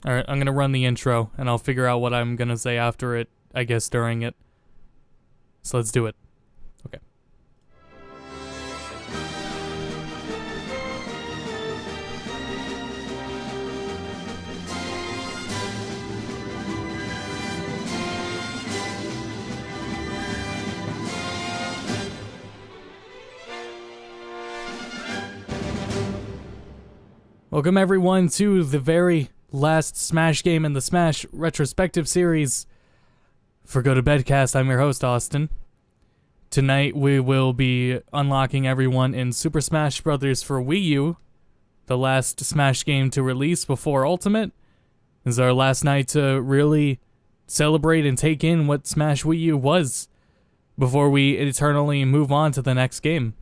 Alright, I'm gonna run the intro, and I'll figure out what I'm gonna say after it, I guess during it. So let's do it. Okay. Welcome everyone to the very last Smash game in the Smash Retrospective series for Go to Bedcast. I'm your host, Austin. Tonight we will be unlocking everyone in Super Smash Bros. For Wii U, the last Smash game to release before Ultimate. This is our last night to really celebrate and take in what Smash Wii U was before we eternally move on to the next game.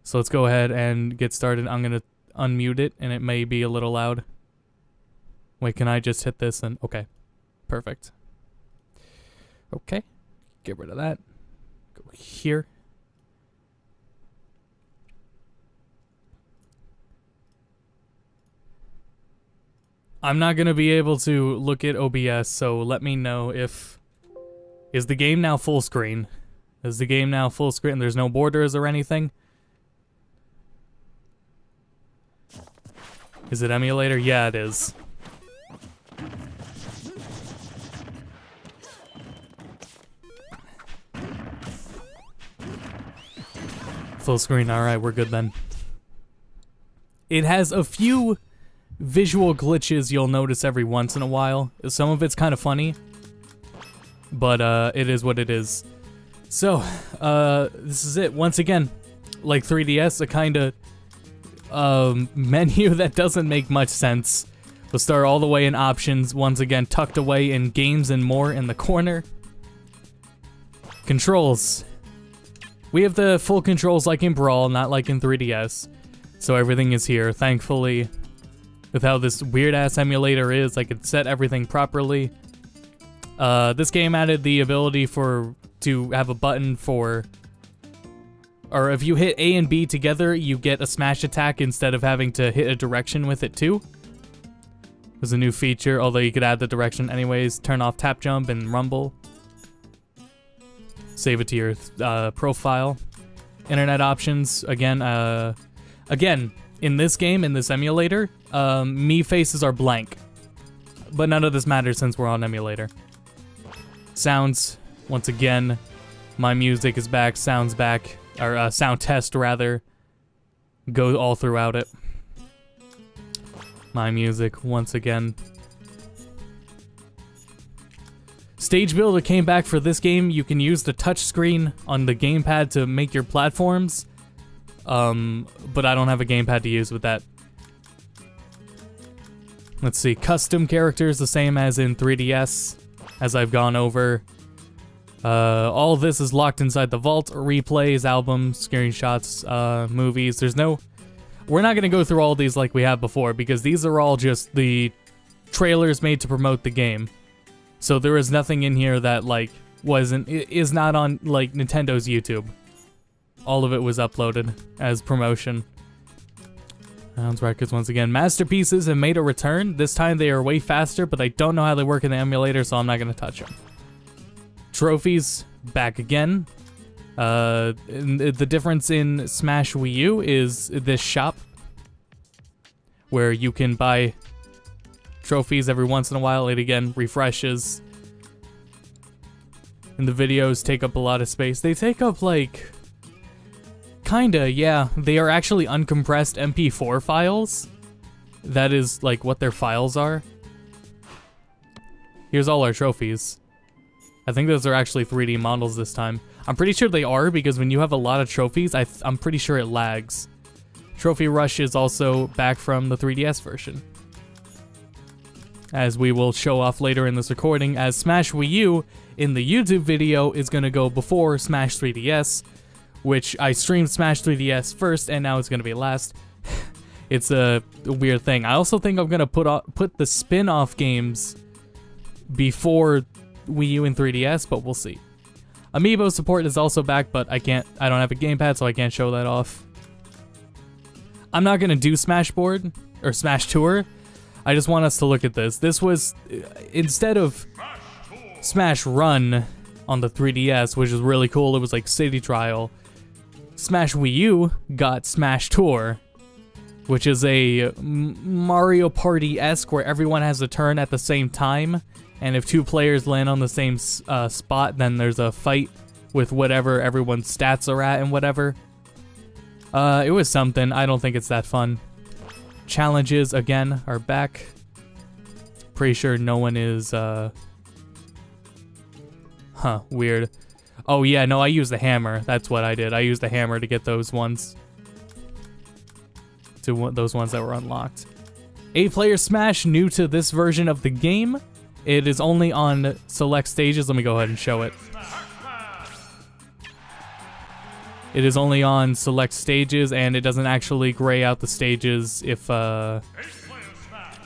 So let's go ahead and get started. I'm going to unmute it, and it may be a little loud. Wait, can I just hit this and... Okay. Perfect. Okay. Get rid of that. Go here. I'm not going to be able to look at OBS, so let me know if... Is the game now full screen? Is the game now full screen? There's no borders or anything? Is it emulator? Yeah, it is. Full screen, alright, we're good then. It has a few visual glitches you'll notice every once in a while. Some of it's kind of funny, but it is what it is. So, this is it. Once again, like 3DS, a kind of menu that doesn't make much sense. We'll start all the way in options, once again tucked away in games and more in the corner. Controls. We have the full controls like in Brawl, not like in 3DS. So everything is here. Thankfully, with how this weird ass emulator is, I could set everything properly. This game added the ability to have a button for... Or if you hit A and B together, you get a smash attack instead of having to hit a direction with it too. There's a new feature, although you could add the direction anyways. Turn off tap jump and rumble. Save it to your profile. Internet options, again, in this game, in this emulator, me faces are blank. But none of this matters since we're on emulator. Sounds, once again, my music is back, sounds back. Or sound test rather, go all throughout it. My music once again. Stage Builder came back for this game. You can use the touchscreen on the gamepad to make your platforms, but I don't have a gamepad to use with that. Let's see, custom characters the same as in 3DS, as I've gone over. All of this is locked inside the vault. Replays, albums, screenshots, movies. We're not going to go through all these like we have before, because these are all just the trailers made to promote the game. So there is nothing in here that, like, is not on, like, Nintendo's YouTube. All of it was uploaded as promotion. Sounds records once again. Masterpieces have made a return. This time they are way faster, but I don't know how they work in the emulator, so I'm not going to touch them. Trophies, back again. The difference in Smash Wii U is this shop, where you can buy trophies every once in a while. It again refreshes. And the videos take up a lot of space. They take up like... Kinda, yeah. They are actually uncompressed MP4 files. That is like what their files are. Here's all our trophies. I think those are actually 3D models this time. I'm pretty sure they are, because when you have a lot of trophies, I'm pretty sure it lags. Trophy Rush is also back from the 3DS version, as we will show off later in this recording, as Smash Wii U in the YouTube video is going to go before Smash 3DS, which I streamed Smash 3DS first, and now it's going to be last. It's a weird thing. I also think I'm going to put the spin-off games before Wii U and 3DS, but we'll see. Amiibo support is also back, but I don't have a gamepad, so I can't show that off. I'm not gonna do Smash Board or Smash Tour. I just want us to look at this. This was, instead of Smash Run on the 3DS, which is really cool, it was like City Trial, Smash Wii U got Smash Tour, which is a Mario Party-esque where everyone has a turn at the same time, and if 2 players land on the same spot, then there's a fight with whatever everyone's stats are at and whatever. It was something. I don't think it's that fun. Challenges, again, are back. Pretty sure no one is, weird. Oh yeah, no, I used the hammer. That's what I did. I used the hammer to get those ones. Those ones that were unlocked. 8-player Smash, new to this version of the game. It is only on select stages. Let me go ahead and show it. It is only on select stages, and it doesn't actually gray out the stages if there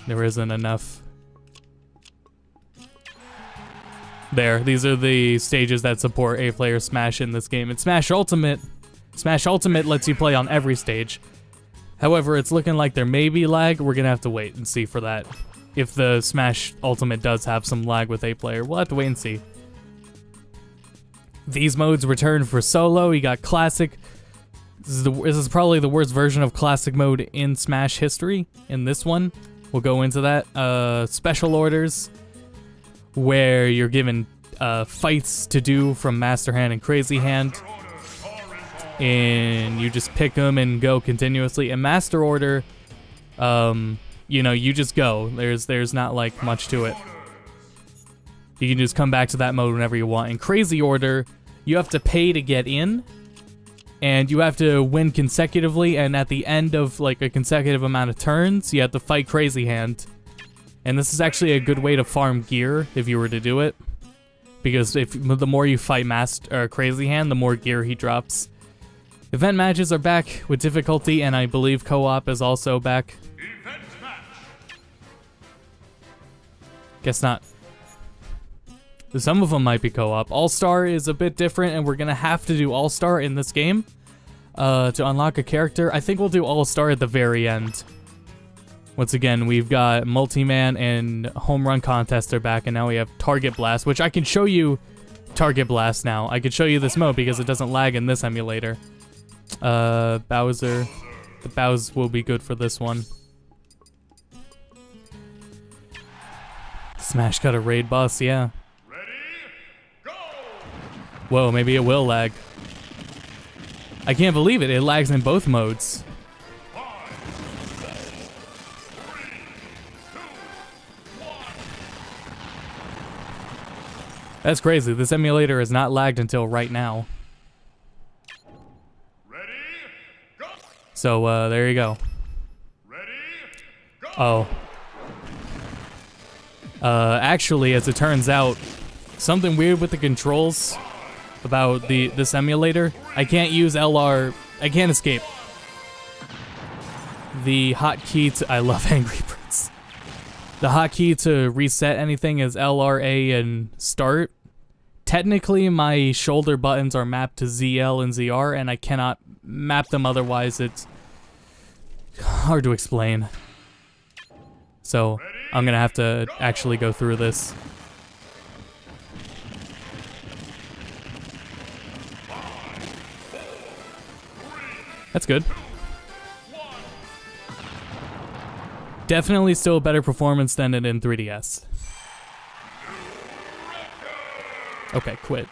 isn't enough. There, these are the stages that support 8-player Smash in this game. And Smash Ultimate lets you play on every stage. However, it's looking like there may be lag. We're gonna have to wait and see for that. If the Smash Ultimate does have some lag with 8-player, we'll have to wait and see. These modes return for solo. You got Classic. This is probably the worst version of Classic mode in Smash history. In this one, we'll go into that. Special orders, where you're given fights to do from Master Hand and Crazy Hand, and you just pick them and go continuously. In Master Order, you know, you just go. There's not like much to it. You can just come back to that mode whenever you want. In Crazy Order, you have to pay to get in, and you have to win consecutively, and at the end of like a consecutive amount of turns, you have to fight Crazy Hand. And this is actually a good way to farm gear if you were to do it, because the more you fight Crazy Hand, the more gear he drops. Event matches are back with difficulty, and I believe co-op is also back. Guess not. Some of them might be co-op. All-Star is a bit different, and we're gonna have to do All-Star in this game to unlock a character. I think we'll do All-Star at the very end. Once again, we've got Multi-Man and Home Run Contest are back, and now we have Target Blast, which I can show you Target Blast now. I could show you this mode because it doesn't lag in this emulator. Bowser. The Bows will be good for this one. Smash got a raid boss, yeah. Whoa, maybe it will lag. I can't believe it. It lags in both modes. That's crazy. This emulator has not lagged until right now. So, there you go. Oh. Actually, as it turns out, something weird with the controls about this emulator. I can't use LR. I can't escape. The hotkey to... I love Angry Birds. The hotkey to reset anything is LRA and start. Technically, my shoulder buttons are mapped to ZL and ZR, and I cannot map them otherwise. It's hard to explain. So, I'm gonna have to actually go through this. That's good. Definitely still a better performance than it in 3DS. Okay, quit.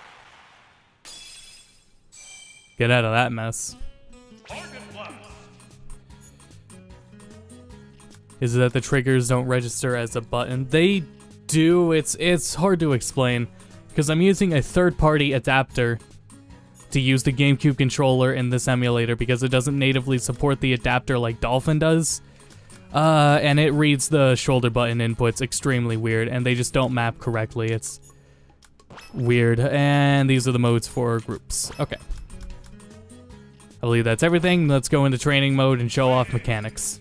Get out of that mess. Is it that the triggers don't register as a button? They do. It's hard to explain because I'm using a third-party adapter to use the GameCube controller in this emulator because it doesn't natively support the adapter like Dolphin does. And it reads the shoulder button inputs extremely weird, and they just don't map correctly. It's weird. And these are the modes for groups. Okay. I believe that's everything. Let's go into training mode and show off mechanics.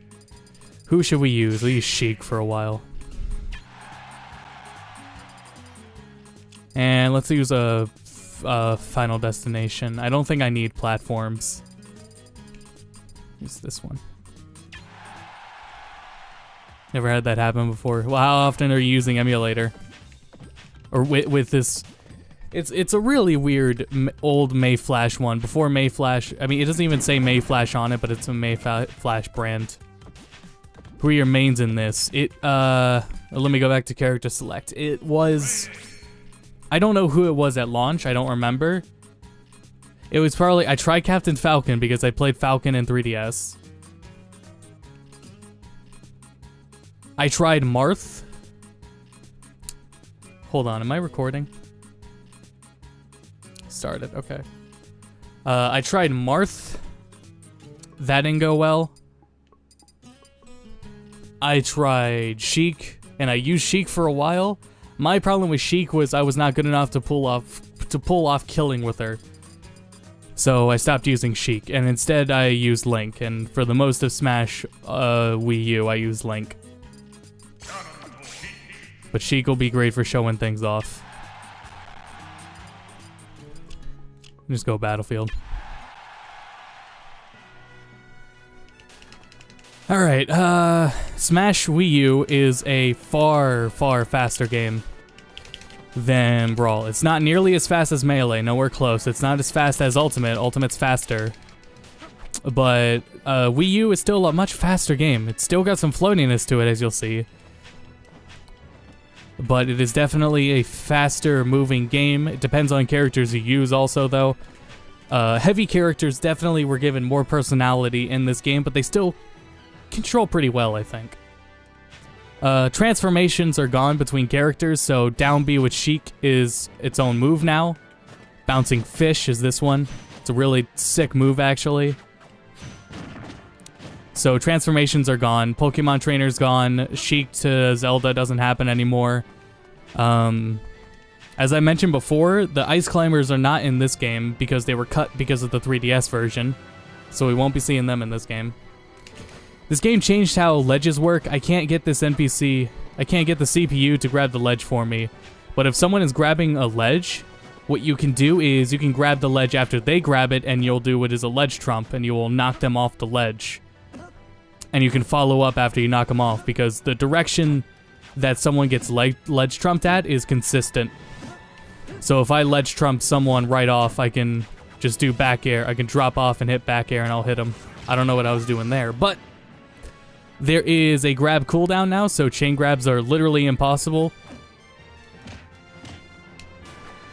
Who should we use? We'll use Sheik for a while. And let's use a Final Destination. I don't think I need platforms. Use this one. Never had that happen before. Well, how often are you using emulator? Or with this... It's a really weird old Mayflash one. Before Mayflash... I mean, it doesn't even say Mayflash on it, but it's a Mayflash brand. Who are your mains in this? Let me go back to character select. It was... I don't know who it was at launch. I don't remember. It was probably... I tried Captain Falcon because I played Falcon in 3DS. I tried Marth. Hold on, am I recording? Started, okay. I tried Marth. That didn't go well. I tried Sheik, and I used Sheik for a while. My problem with Sheik was I was not good enough to pull off killing with her. So I stopped using Sheik, and instead I used Link, and for the most of Smash Wii U, I used Link. But Sheik will be great for showing things off. Just go Battlefield. Alright, Smash Wii U is a far, far faster game than Brawl. It's not nearly as fast as Melee, nowhere close. It's not as fast as Ultimate. Ultimate's faster. But Wii U is still a much faster game. It's still got some floatiness to it, as you'll see. But it is definitely a faster moving game. It depends on characters you use also, though. Heavy characters definitely were given more personality in this game, but they still control pretty well, I think. Transformations are gone between characters, so down B with Sheik is its own move now. Bouncing Fish is this one. It's a really sick move, actually. So transformations are gone. Pokemon Trainer's gone. Sheik to Zelda doesn't happen anymore. As I mentioned before, the Ice Climbers are not in this game because they were cut because of the 3DS version. So we won't be seeing them in this game. This game changed how ledges work. I can't get this NPC, I can't get the CPU to grab the ledge for me. But if someone is grabbing a ledge, what you can do is you can grab the ledge after they grab it, and you'll do what is a ledge trump, and you will knock them off the ledge. And you can follow up after you knock them off, because the direction that someone gets ledge trumped at is consistent. So if I ledge trump someone right off, I can just do back air. I can drop off and hit back air, and I'll hit them. I don't know what I was doing there, but there is a grab cooldown now, so chain grabs are literally impossible.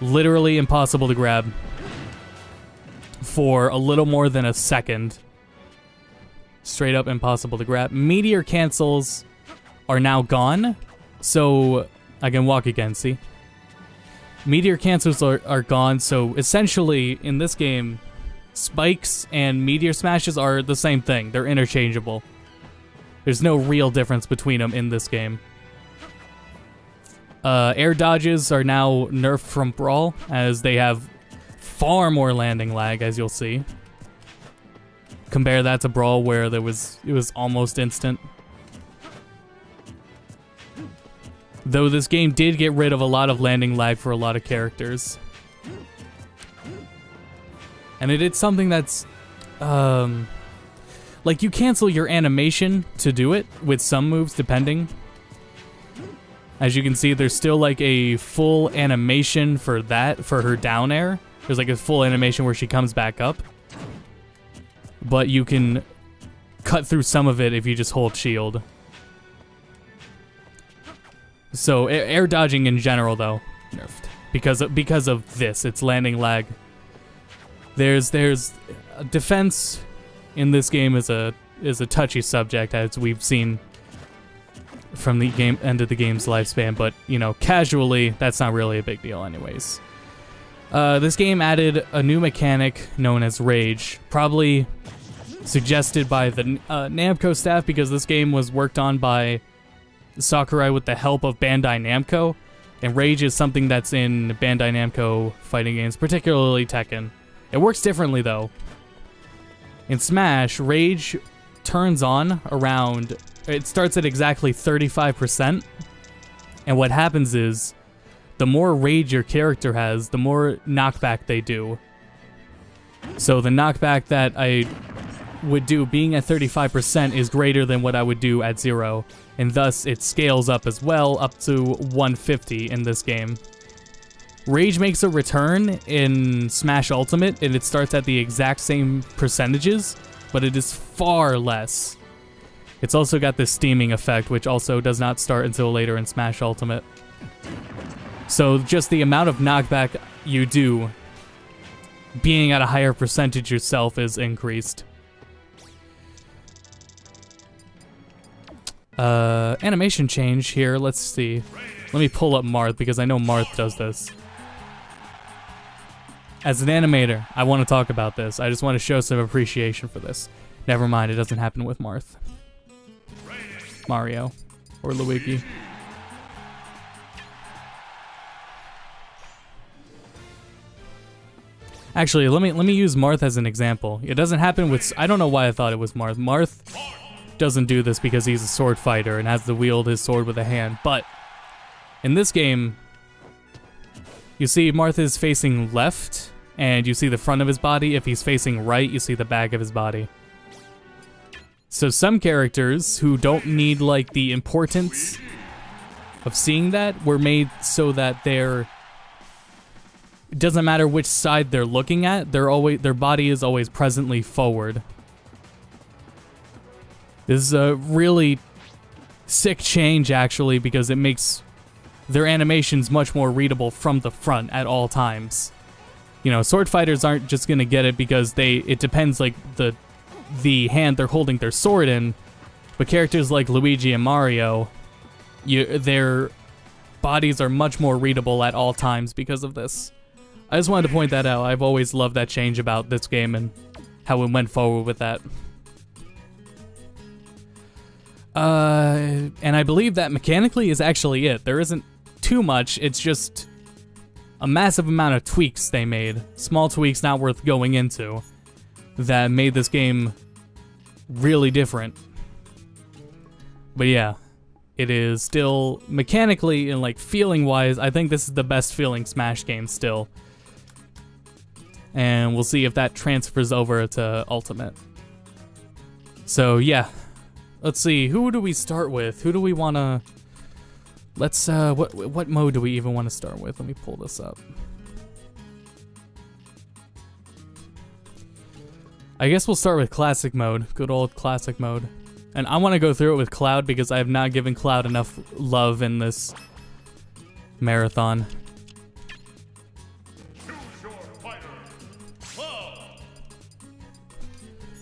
Literally impossible to grab for a little more than a second. Straight up impossible to grab. Meteor cancels are now gone, so I can walk again, see? Meteor cancels are gone, so essentially in this game, spikes and meteor smashes are the same thing. They're interchangeable. There's no real difference between them in this game. Air dodges are now nerfed from Brawl, as they have far more landing lag, as you'll see. Compare that to Brawl, where it was almost instant. Though this game did get rid of a lot of landing lag for a lot of characters. And it did something that's, like, you cancel your animation to do it with some moves, depending. As you can see, there's still, like, a full animation for that, for her down air. There's, like, a full animation where she comes back up. But you can cut through some of it if you just hold shield. So, air dodging in general, though, nerfed. Because of this, it's landing lag. There's defense in this game is a touchy subject, as we've seen from the end of the game's lifespan, but, you know, casually, that's not really a big deal anyways. This game added a new mechanic known as Rage, probably suggested by the Namco staff, because this game was worked on by Sakurai with the help of Bandai Namco, and Rage is something that's in Bandai Namco fighting games, particularly Tekken. It works differently, though. In Smash, Rage turns on around... It starts at exactly 35%, and what happens is, the more rage your character has, the more knockback they do. So the knockback that I would do being at 35% is greater than what I would do at 0, and thus it scales up as well, up to 150 in this game. Rage makes a return in Smash Ultimate, and it starts at the exact same percentages, but it is far less. It's also got this steaming effect, which also does not start until later in Smash Ultimate. So just the amount of knockback you do, being at a higher percentage yourself, is increased. Animation change here, let's see. Let me pull up Marth, because I know Marth does this. As an animator, I want to talk about this. I just want to show some appreciation for this. Never mind, it doesn't happen with Marth. Mario. Or Luigi. Actually, let me use Marth as an example. It doesn't happen with... I don't know why I thought it was Marth. Marth doesn't do this because he's a sword fighter and has to wield his sword with a hand. But in this game, you see Marth is facing left, and you see the front of his body. If he's facing right, you see the back of his body. So some characters who don't need, like, the importance of seeing that were made so that they're... It doesn't matter which side they're looking at, their body is always presently forward. This is a really sick change, actually, because it makes their animations much more readable from the front at all times. You know, sword fighters aren't just gonna get it because it depends, like, the hand they're holding their sword in, but characters like Luigi and Mario, their bodies are much more readable at all times because of this. I just wanted to point that out. I've always loved that change about this game and how it went forward with that. And I believe that mechanically is actually it. There isn't too much, it's just a massive amount of tweaks they made. Small tweaks not worth going into, that made this game really different. But yeah, it is still mechanically and like feeling wise, I think this is the best feeling Smash game still. And we'll see if that transfers over to Ultimate. So yeah, let's see, who do we start with? Who do we want to... Let's, what mode do we even want to start with? Let me pull this up. I guess we'll start with Classic mode, good old Classic mode. And I want to go through it with Cloud because I have not given Cloud enough love in this marathon.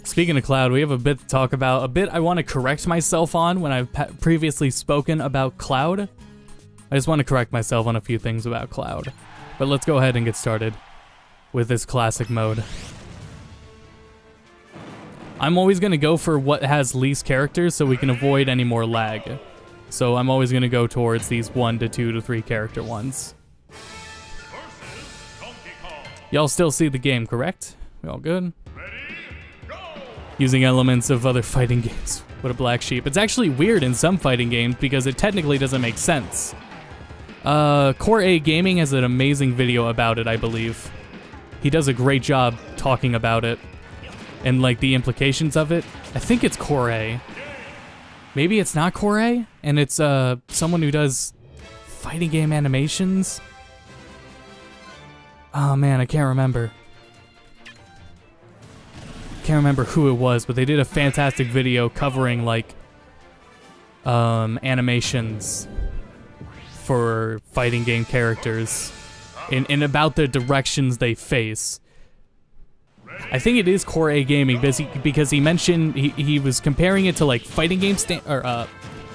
Speaking of Cloud, we have a bit to talk about, a bit I want to correct myself on when I've previously spoken about Cloud. I just want to correct myself on a few things about Cloud. But let's go ahead and get started with this Classic mode. I'm always going to go for what has least characters so we can avoid any more lag. So I'm always going to go towards these 1 to 2 to 3 character ones. Y'all still see the game, correct? We all good? Using elements of other fighting games. What a black sheep. It's actually weird in some fighting games because it technically doesn't make sense. Core A Gaming has an amazing video about it, I believe. He does a great job talking about it and like the implications of it. I think it's Core A. Maybe it's not Core A, and it's someone who does fighting game animations. Oh man, I can't remember. Can't remember who it was, but they did a fantastic video covering like animations for fighting game characters and about the directions they face. I think it is Core A Gaming because he mentioned he was comparing it to like fighting game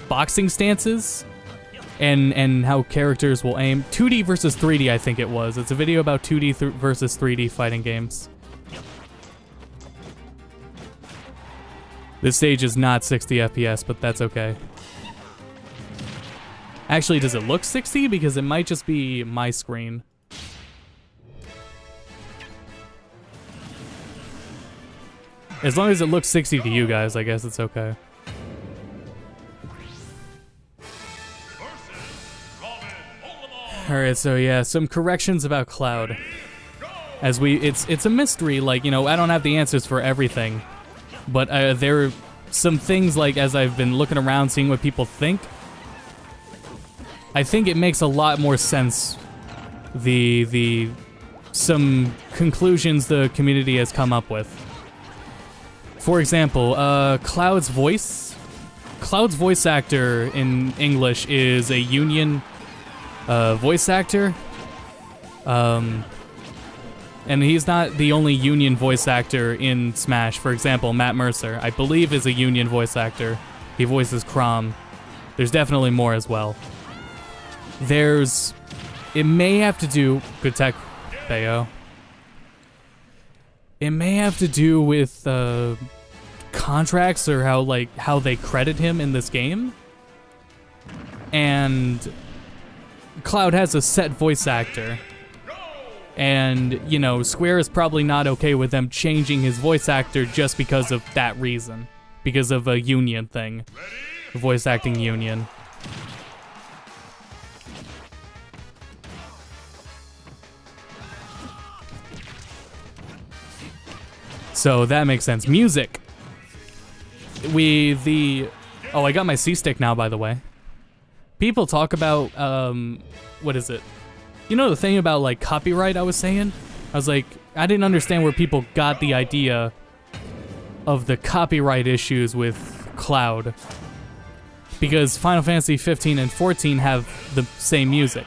boxing stances and how characters will aim. 2D versus 3D, I think it was. It's a video about 2D versus 3D fighting games. This stage is not 60 FPS, but that's okay. Actually, does it look 60? Because it might just be my screen. As long as it looks 60 to you guys, I guess it's okay. Alright, so yeah, some corrections about Cloud. As it's a mystery, like, you know, I don't have the answers for everything. But there are some things, like, as I've been looking around, seeing what people think, I think it makes a lot more sense, some conclusions the community has come up with. For example, Cloud's voice actor in English is a union voice actor. And he's not the only union voice actor in Smash. For example, Matt Mercer, I believe, is a union voice actor. He voices Chrom. There's definitely more as well. It may have to do, good tech, Bayo. It may have to do with contracts or how they credit him in this game. And Cloud has a set voice actor. And, you know, Square is probably not okay with them changing his voice actor just because of that reason. Because of a union thing. A voice acting union. So that makes sense. Music. Oh, I got my C-Stick now, by the way. People talk about, what is it? You know the thing about, like, copyright I was saying? I was like, I didn't understand where people got the idea of the copyright issues with Cloud. Because Final Fantasy 15 and 14 have the same music.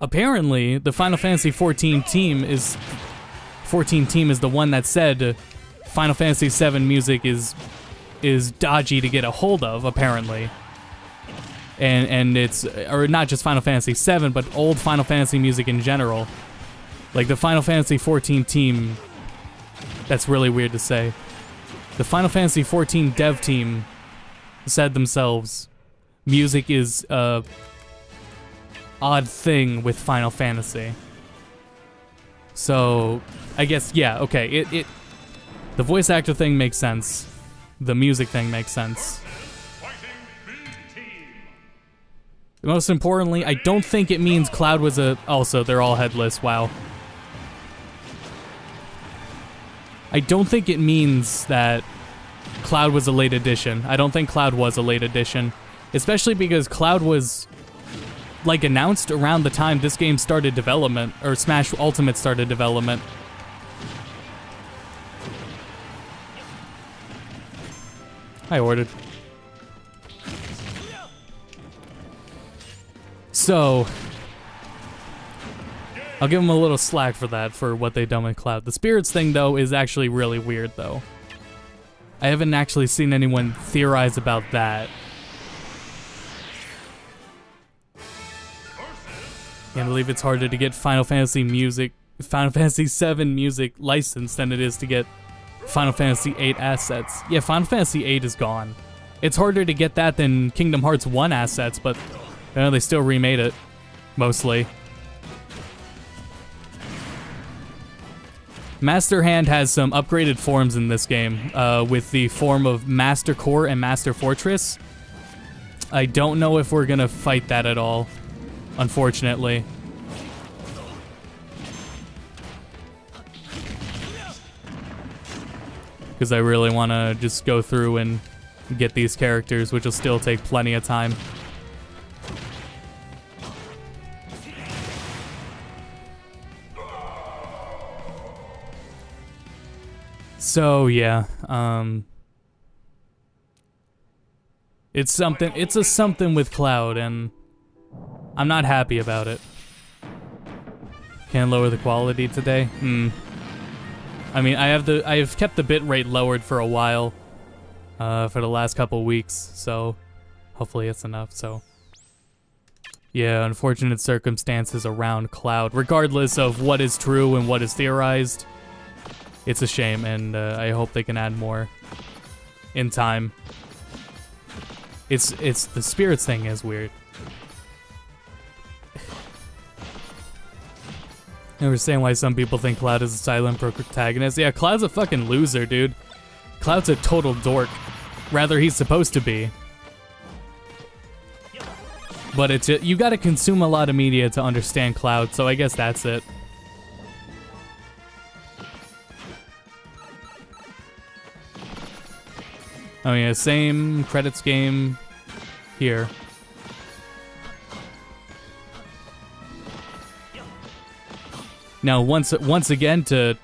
Apparently, the Final Fantasy 14 team is the one that said Final Fantasy 7 music is dodgy to get a hold of, apparently. And it's, or not just Final Fantasy 7, but old Final Fantasy music in general. Like the Final Fantasy 14 team, that's really weird to say. The Final Fantasy 14 dev team said themselves, music is a odd thing with Final Fantasy. So, I guess, yeah, okay, the voice actor thing makes sense. The music thing makes sense. Most importantly, I don't think it means Cloud was also, they're all headless, wow. I don't think it means that Cloud was a late addition. I don't think Cloud was a late addition. Especially because Cloud was, like, announced around the time this game started development, or Smash Ultimate started development. I ordered. So, I'll give them a little slack for that, for what they've done with Cloud. The Spirits thing, though, is actually really weird, though. I haven't actually seen anyone theorize about that. Can't believe it's harder to get Final Fantasy VII music licensed than it is to get Final Fantasy VIII assets. Yeah, Final Fantasy VIII is gone. It's harder to get that than Kingdom Hearts 1 assets, but they still remade it, mostly. Master Hand has some upgraded forms in this game, with the form of Master Core and Master Fortress. I don't know if we're gonna fight that at all, unfortunately. Because I really want to just go through and get these characters, which will still take plenty of time. So yeah, it's a something with Cloud, and I'm not happy about it. Can't lower the quality today? I mean, I have kept the bitrate lowered for a while, for the last couple weeks, so hopefully it's enough. So yeah, unfortunate circumstances around Cloud, regardless of what is true and what is theorized. It's a shame, and I hope they can add more in time. It's the Spirits thing is weird. I understand why some people think Cloud is a silent protagonist. Yeah, Cloud's a fucking loser, dude. Cloud's a total dork. Rather, he's supposed to be. But you gotta consume a lot of media to understand Cloud, so I guess that's it. Oh yeah, same credits game here. Now, once again, to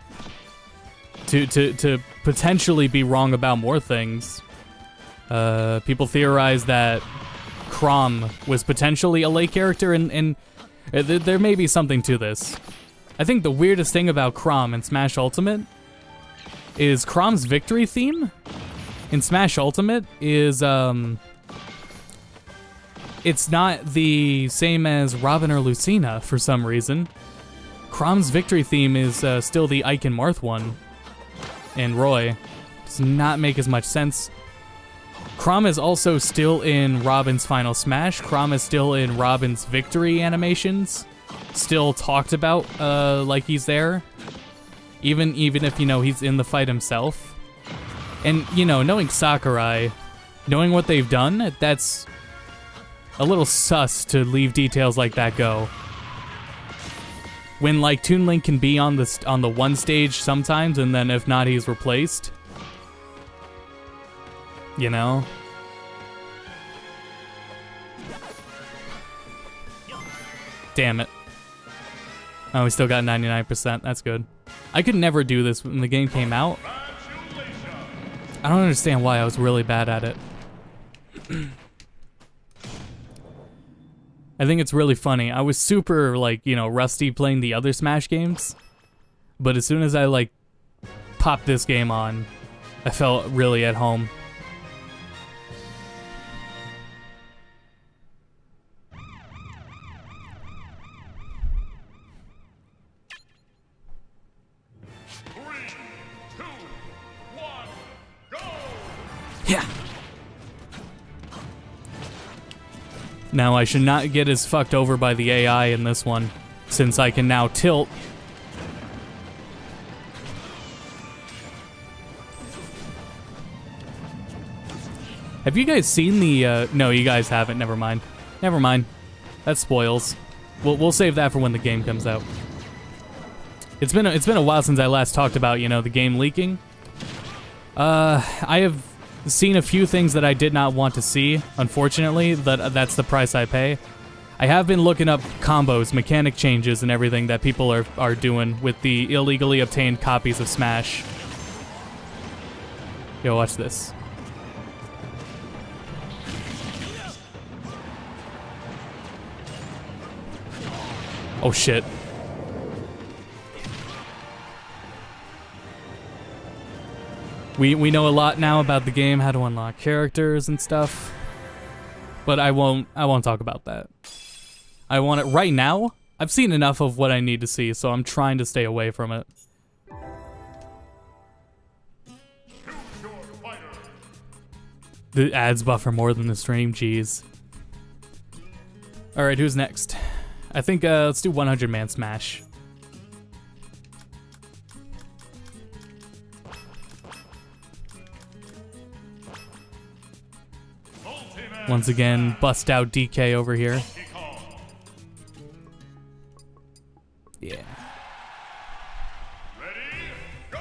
potentially be wrong about more things, people theorize that Chrom was potentially a late character, and there may be something to this. I think the weirdest thing about Chrom in Smash Ultimate is Chrom's victory theme in Smash Ultimate is, it's not the same as Robin or Lucina for some reason. Chrom's victory theme is still the Ike and Marth one, and Roy. Does not make as much sense. Chrom is also still in Robin's Final Smash. Chrom is still in Robin's victory animations. Still talked about like he's there. Even if, you know, he's in the fight himself. And, you know, knowing Sakurai, knowing what they've done, that's a little sus to leave details like that go. When, like, Toon Link can be on the one stage sometimes, and then if not, he's replaced. You know? Damn it. Oh, we still got 99%. That's good. I could never do this when the game came out. I don't understand why. I was really bad at it. I think it's really funny. I was super, like, you know, rusty playing the other Smash games. But as soon as I, like, popped this game on, I felt really at home. Yeah. Now, I should not get as fucked over by the AI in this one, since I can now tilt. Have you guys seen the, no, you guys haven't, never mind. Never mind. That spoils. We'll save that for when the game comes out. It's been a while since I last talked about, you know, the game leaking. I have seen a few things that I did not want to see, unfortunately. That's the price I pay. I have been looking up combos, mechanic changes, and everything that people are doing with the illegally obtained copies of Smash. Yo, watch this. Oh shit. We know a lot now about the game, how to unlock characters and stuff. But I won't talk about that. I want it right now. I've seen enough of what I need to see, so I'm trying to stay away from it. The ads buffer more than the stream, jeez. Alright, who's next? I think let's do 100-man Smash. Once again, bust out DK over here. Yeah. Ready, go!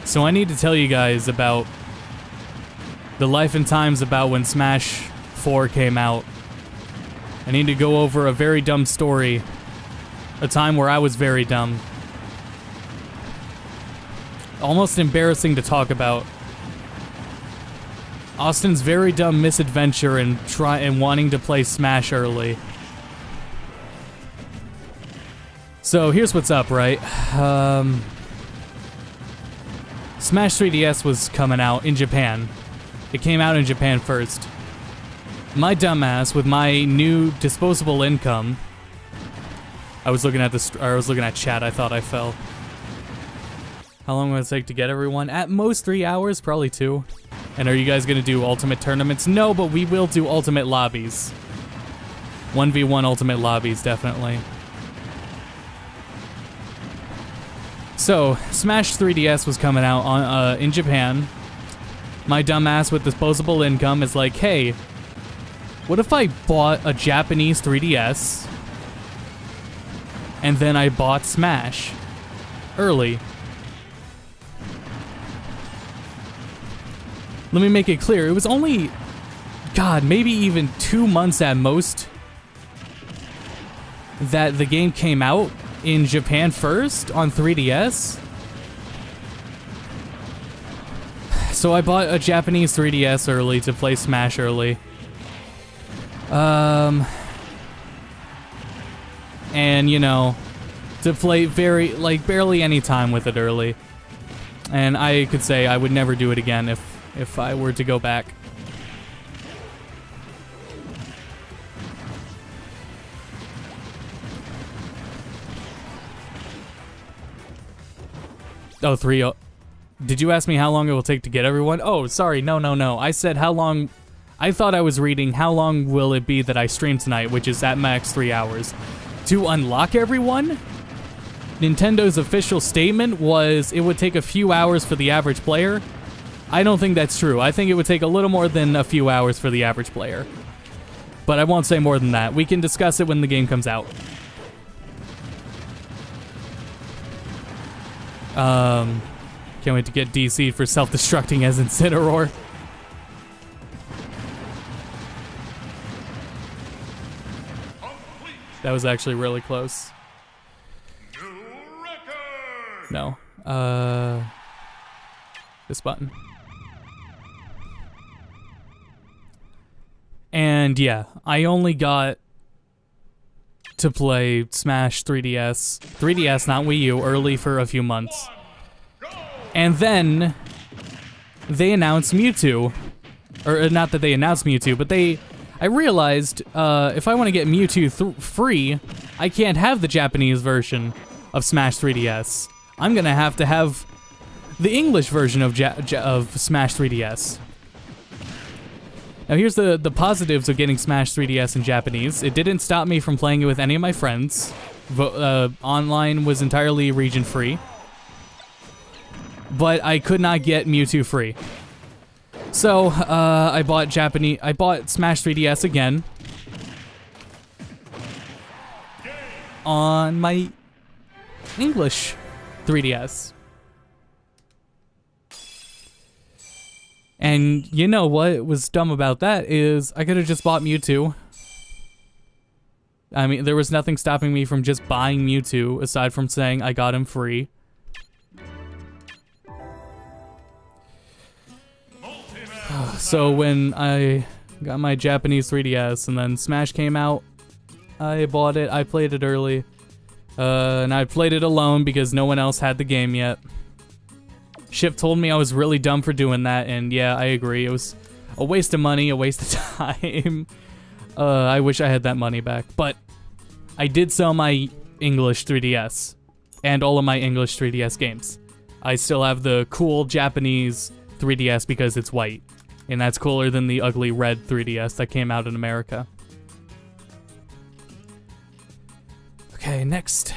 So I need to tell you guys about the life and times about when Smash 4 came out. I need to go over a very dumb story. A time where I was very dumb. Almost embarrassing to talk about. Austin's very dumb misadventure in wanting to play Smash early. So here's what's up, right? Smash 3DS was coming out in Japan. It came out in Japan first. My dumbass, with my new disposable income, I was looking at chat. I thought I fell. How long will it take to get everyone? At most 3 hours, probably 2. And are you guys gonna do ultimate tournaments? No, but we will do ultimate lobbies. 1v1 ultimate lobbies, definitely. So, Smash 3DS was coming out on in Japan. My dumbass with disposable income is like, hey, what if I bought a Japanese 3DS and then I bought Smash early? let me make it clear. It was only, God, maybe even 2 months at most that the game came out in Japan first on 3DS. So I bought a Japanese 3DS early to play Smash early. And, you know, to play barely any time with it early. And I could say I would never do it again if I were to go back. Oh, 3. Did you ask me how long it will take to get everyone? Oh, sorry. No. I said how long. I thought I was reading how long will it be that I stream tonight, which is at max 3 hours. To unlock everyone, Nintendo's official statement was it would take a few hours for the average player. I don't think that's true. I think it would take a little more than a few hours for the average player. But I won't say more than that. We can discuss it when the game comes out. Can't wait to get DC'd for self-destructing as Incineroar. That was actually really close. No. This button. And yeah, I only got to play Smash 3DS. 3DS, not Wii U, early for a few months. And then they announced Mewtwo. Or not that they announced Mewtwo, but I realized if I want to get Mewtwo free, I can't have the Japanese version of Smash 3DS. I'm going to have the English version of Smash 3DS. Now here's the positives of getting Smash 3DS in Japanese. It didn't stop me from playing it with any of my friends. Online was entirely region free. But I could not get Mewtwo free. So, I bought Smash 3DS again. On my English 3DS. And you know what was dumb about that is I could have just bought Mewtwo. I mean, there was nothing stopping me from just buying Mewtwo aside from saying I got him free. So when I got my Japanese 3DS and then Smash came out, I bought it, I played it early, and I played it alone because no one else had the game yet. Ship told me I was really dumb for doing that, and yeah, I agree. It was a waste of money, a waste of time. I wish I had that money back, but I did sell my English 3DS and all of my English 3DS games. I still have the cool Japanese 3DS because it's white. And that's cooler than the ugly red 3DS that came out in America. Okay, next.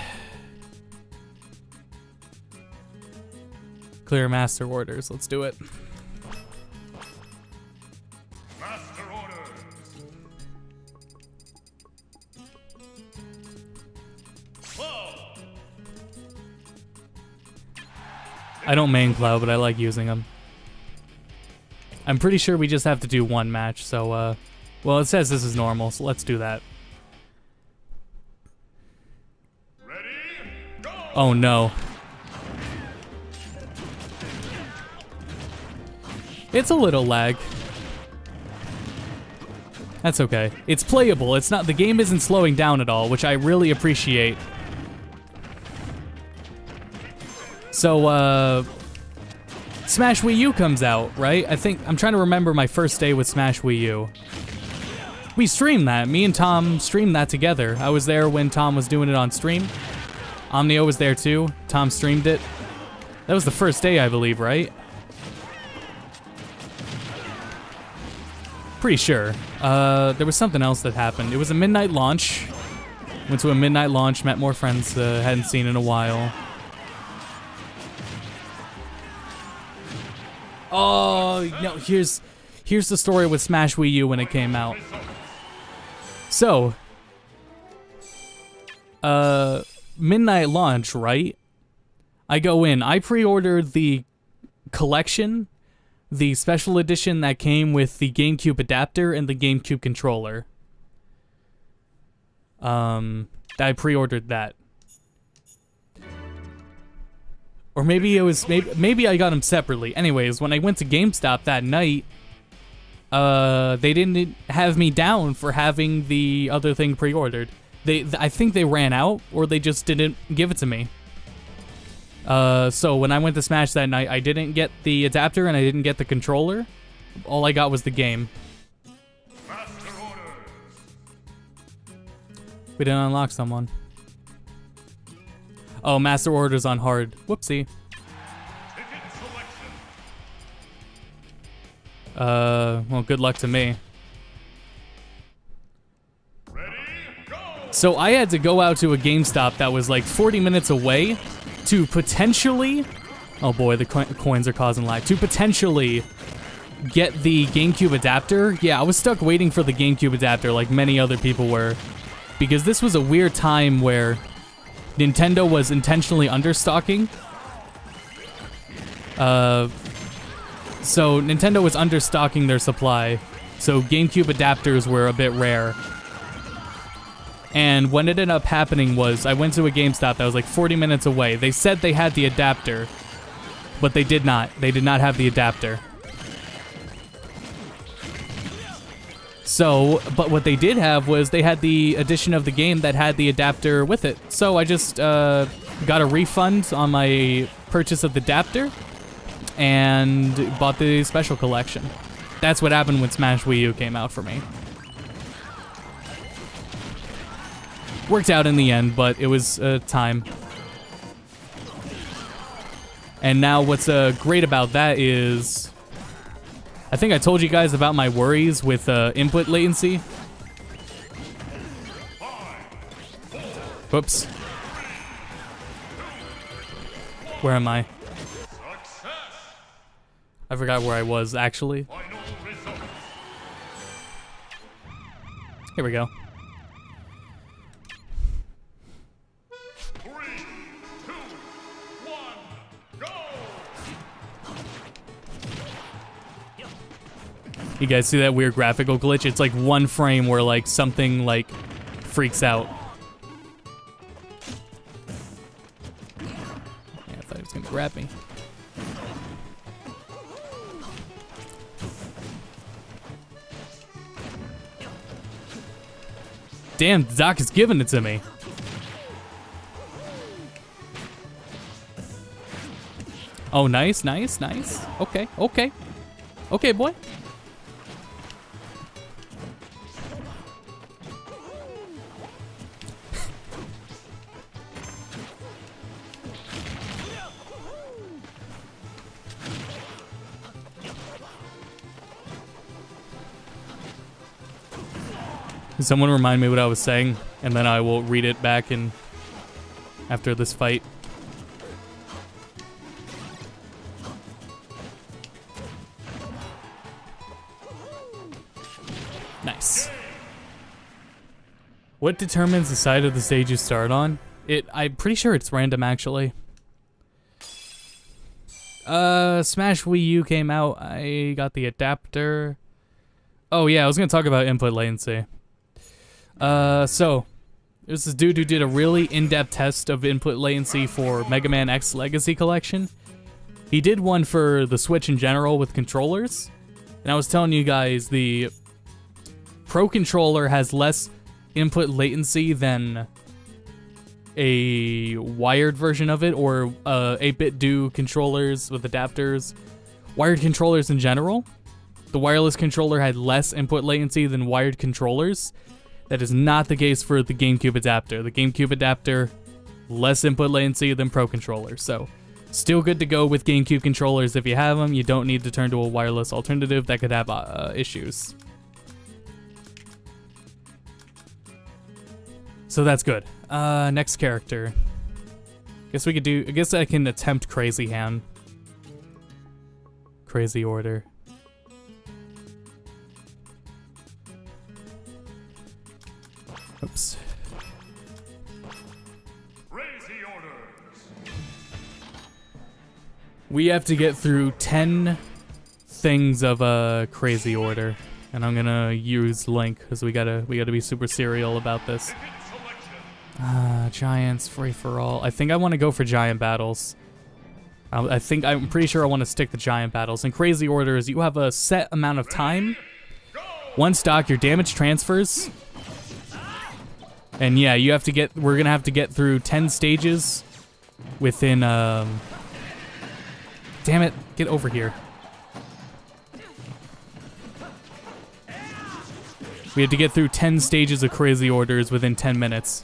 Clear master orders. Let's do it. Master orders. I don't main Cloud, but I like using them. I'm pretty sure we just have to do one match, so, well, it says this is normal, so let's do that. Ready, go. Oh, no. It's a little lag. That's okay. It's playable. It's not, the game isn't slowing down at all, which I really appreciate. So, Smash Wii U comes out, right? I'm trying to remember my first day with Smash Wii U. We streamed that. Me and Tom streamed that together. I was there when Tom was doing it on stream. Omnio was there too. Tom streamed it. That was the first day, I believe, right? Pretty sure. There was something else that happened. It was a midnight launch. Went to a midnight launch, met more friends hadn't seen in a while. Oh, no, here's the story with Smash Wii U when it came out. So, midnight launch, right? I go in, I pre-ordered the collection, the special edition that came with the GameCube adapter and the GameCube controller. I pre-ordered that. Or maybe it was maybe I got them separately. Anyways, when I went to GameStop that night, they didn't have me down for having the other thing pre-ordered. I think they ran out, or they just didn't give it to me. So when I went to Smash that night, I didn't get the adapter and I didn't get the controller. All I got was the game. Master orders. We didn't unlock someone. Oh, Master Orders on hard. Whoopsie. Ticket selection. Well, good luck to me. Ready, go. So I had to go out to a GameStop that was like 40 minutes away to potentially... Oh boy, the coins are causing lag. To potentially get the GameCube adapter. Yeah, I was stuck waiting for the GameCube adapter like many other people were. Because this was a weird time where Nintendo was intentionally understocking. So Nintendo was understocking their supply. So GameCube adapters were a bit rare. And what ended up happening was I went to a GameStop that was like 40 minutes away. They said they had the adapter, but they did not. They did not have the adapter. So, but what they did have was they had the edition of the game that had the adapter with it. So I just got a refund on my purchase of the adapter and bought the special collection. That's what happened when Smash Wii U came out for me. Worked out in the end, but it was time. And now what's great about that is... I think I told you guys about my worries with input latency. Whoops. Where am I? I forgot where I was, actually. Here we go. 3, 2, 1, go. You guys see that weird graphical glitch? It's like one frame where like something like freaks out. Yeah, I thought he was gonna grab me. Damn, Doc is giving it to me. Oh, nice, nice, nice. Okay, okay. Okay, boy. Someone remind me what I was saying, and then I will read it back in after this fight. Nice. What determines the side of the stage you start on? I'm pretty sure it's random, actually. Smash Wii U came out. I got the adapter. Oh yeah, I was gonna talk about input latency. So there's this dude who did a really in-depth test of input latency for Mega Man X Legacy Collection. He did one for the Switch in general with controllers, and I was telling you guys the Pro Controller has less input latency than a wired version of it, or 8-bit do controllers with adapters. Wired controllers in general. The wireless controller had less input latency than wired controllers. That is not the case for the GameCube adapter. The GameCube adapter, less input latency than Pro controllers. So, still good to go with GameCube controllers if you have them. You don't need to turn to a wireless alternative that could have issues. So that's good. Next character. I guess I can attempt Crazy Hand. Crazy Order. Oops. Crazy orders. We have to get through 10 things of a crazy order, and I'm gonna use Link because we gotta be super serial about this. Giants free for all. I think I want to go for giant battles. I'm pretty sure I want to stick to giant battles. In crazy orders, you have a set amount of time. One stock, your damage transfers. And yeah, we're gonna have to get through 10 stages within, damn it, get over here. We have to get through 10 stages of crazy orders within 10 minutes.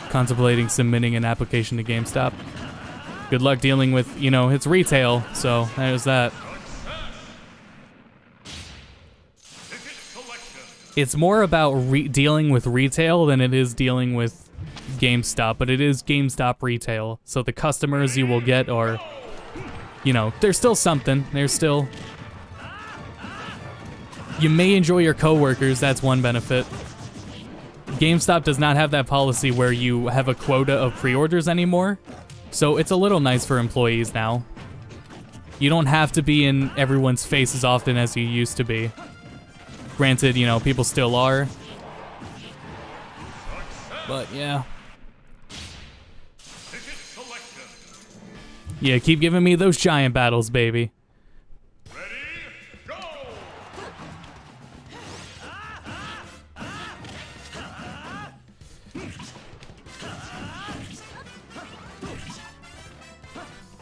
Contemplating submitting an application to GameStop. Good luck dealing with, you know, it's retail, so there's that. It's more about dealing with retail than it is dealing with GameStop, but it is GameStop retail, so the customers you will get are, you know, there's still something. There's still... You may enjoy your coworkers, that's one benefit. GameStop does not have that policy where you have a quota of pre-orders anymore, so it's a little nice for employees now. You don't have to be in everyone's face as often as you used to be. Granted, you know, people still are. But yeah. Yeah, keep giving me those giant battles, baby.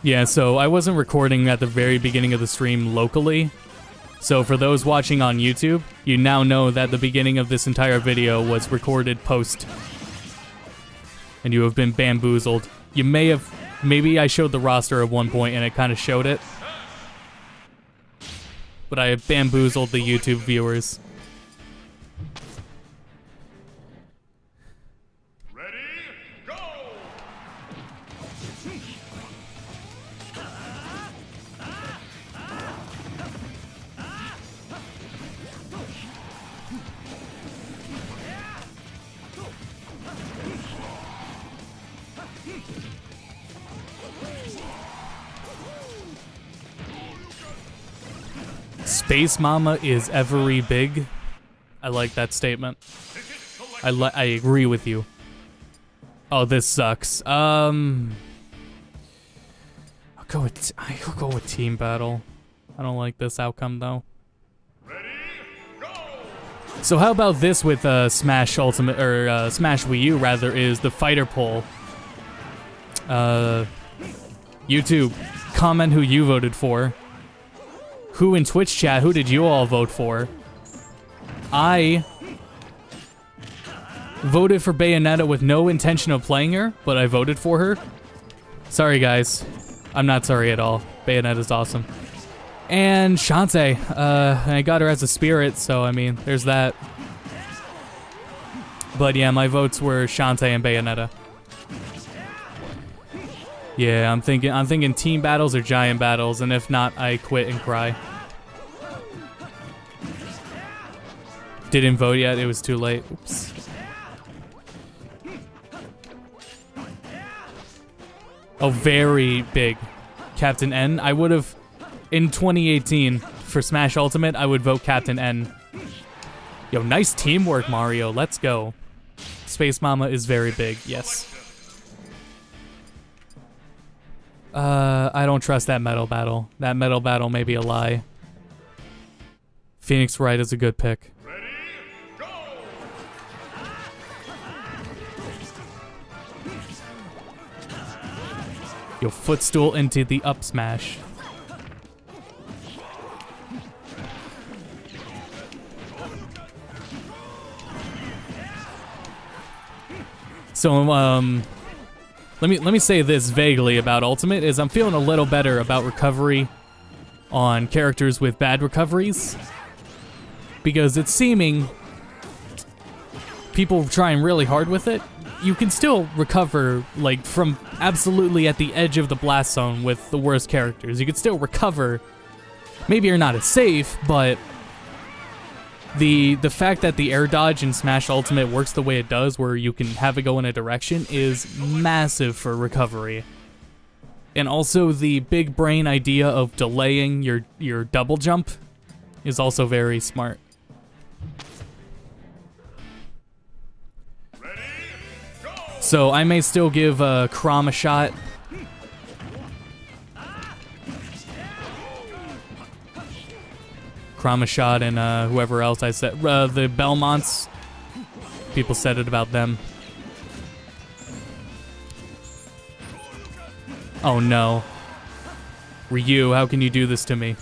Yeah, so I wasn't recording at the very beginning of the stream locally. So for those watching on YouTube, you now know that the beginning of this entire video was recorded post. And you have been bamboozled. You may have... Maybe I showed the roster at one point and it kind of showed it. But I have bamboozled the YouTube viewers. Space Mama is every big. I like that statement. I agree with you. Oh, this sucks. I'll go with team battle. I don't like this outcome though. So how about this with Smash Ultimate or Smash Wii U rather is the fighter poll. YouTube, comment who you voted for. Who in Twitch chat, who did you all vote for? I voted for Bayonetta with no intention of playing her, but I voted for her. Sorry guys, I'm not sorry at all. Bayonetta's awesome. And Shantae, I got her as a spirit, so I mean, there's that. But yeah, my votes were Shantae and Bayonetta. Yeah, I'm thinking team battles or giant battles, and if not, I quit and cry. Didn't vote yet, it was too late. Oops. Oh, very big. Captain N. I would have, in 2018, for Smash Ultimate, I would vote Captain N. Yo, nice teamwork, Mario. Let's go. Space Mama is very big, yes. I don't trust that metal battle. That metal battle may be a lie. Phoenix Wright is a good pick. Ready, go! Yo, footstool into the up smash. So, let me say this vaguely about Ultimate, is I'm feeling a little better about recovery on characters with bad recoveries. Because it's seeming people trying really hard with it. You can still recover, like, from absolutely at the edge of the blast zone with the worst characters. You can still recover. Maybe you're not as safe, but The fact that the air dodge in Smash Ultimate works the way it does, where you can have it go in a direction, is massive for recovery. And also the big brain idea of delaying your double jump is also very smart. Ready, go! So I may still give Chrom a shot. Chrom a shot and whoever else I said. The Belmonts. People said it about them. Oh no. Ryu, how can you do this to me?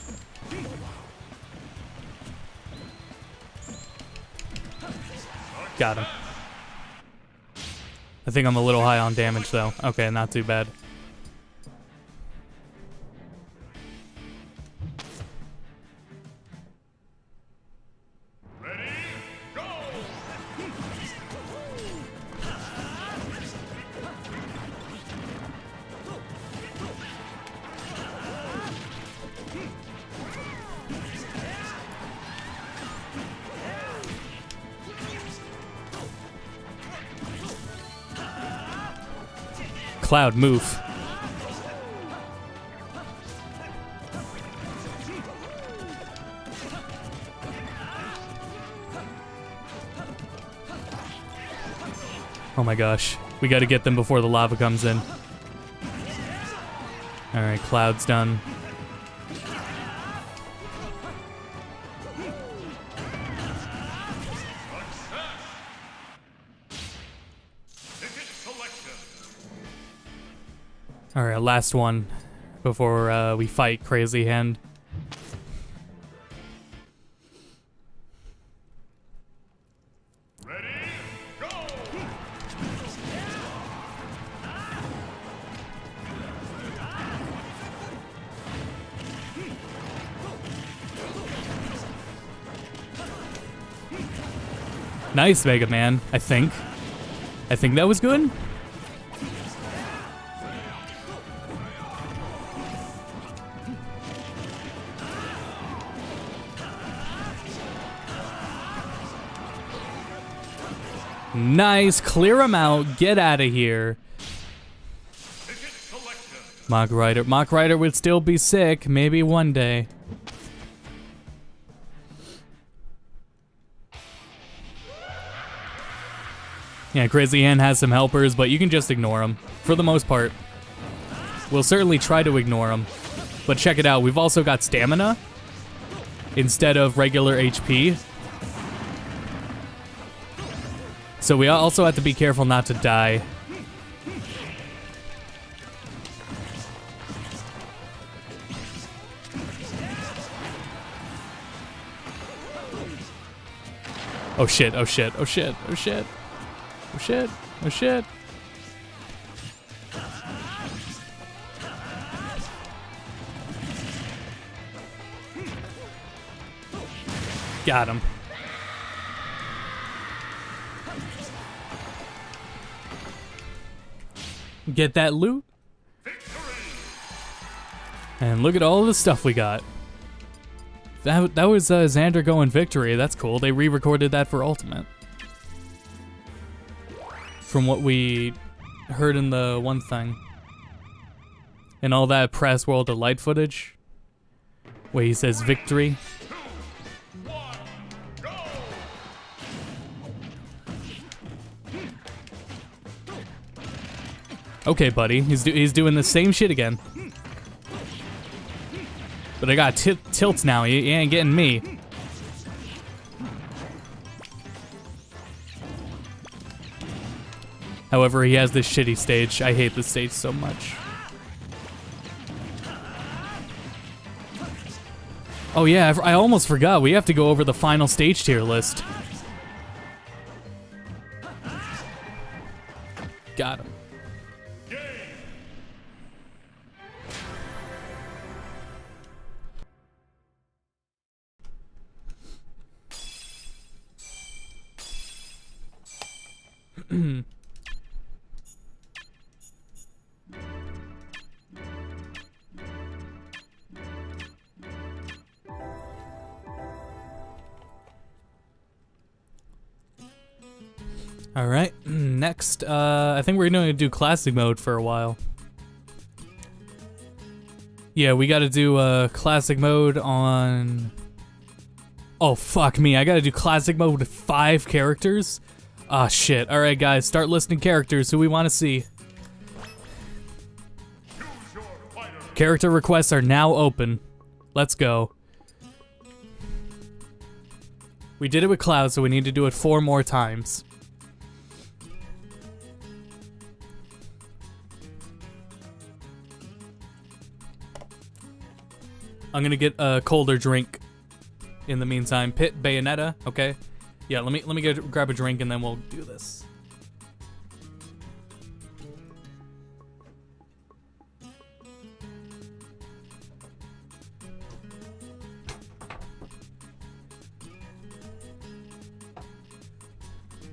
Got him. I think I'm a little high on damage though. Okay, not too bad. Ready, go! Cloud, move. Oh my gosh. We gotta get them before the lava comes in. Alright, Cloud's done. Ticket selection. Alright, last one before we fight Crazy Hand. Ready, go! Nice, Mega Man, I think. I think that was good. Nice, clear him out, get out of here. Ticket selection. Mach Rider. Mach Rider would still be sick, maybe one day. Yeah, Crazy Hand has some helpers, but you can just ignore them, for the most part. We'll certainly try to ignore them. But check it out, we've also got stamina instead of regular HP. So we also have to be careful not to die. Oh shit, oh shit, oh shit, oh shit. Oh shit, oh shit. Got him. Get that loot. And look at all the stuff we got. That was Xander going victory. That's cool. They re-recorded that for Ultimate. From what we heard in the one thing. And all that press World of Light footage. Where he says victory. 2, 1, go! Okay, buddy. He's doing the same shit again. But I got tilts now. He ain't getting me. However, he has this shitty stage. I hate this stage so much. Oh yeah, I almost forgot. We have to go over the final stage tier list. Got him. All right, next, I think we're gonna do classic mode for a while. Yeah, we gotta do classic mode on... Oh, fuck me, I gotta do classic mode with 5 characters? Ah, shit. All right, guys, start listing characters who we want to see. Character requests are now open. Let's go. We did it with Cloud, so we need to do it 4 more times. I'm gonna get a colder drink in the meantime. Pit, Bayonetta, okay. Yeah, let me grab a drink and then we'll do this.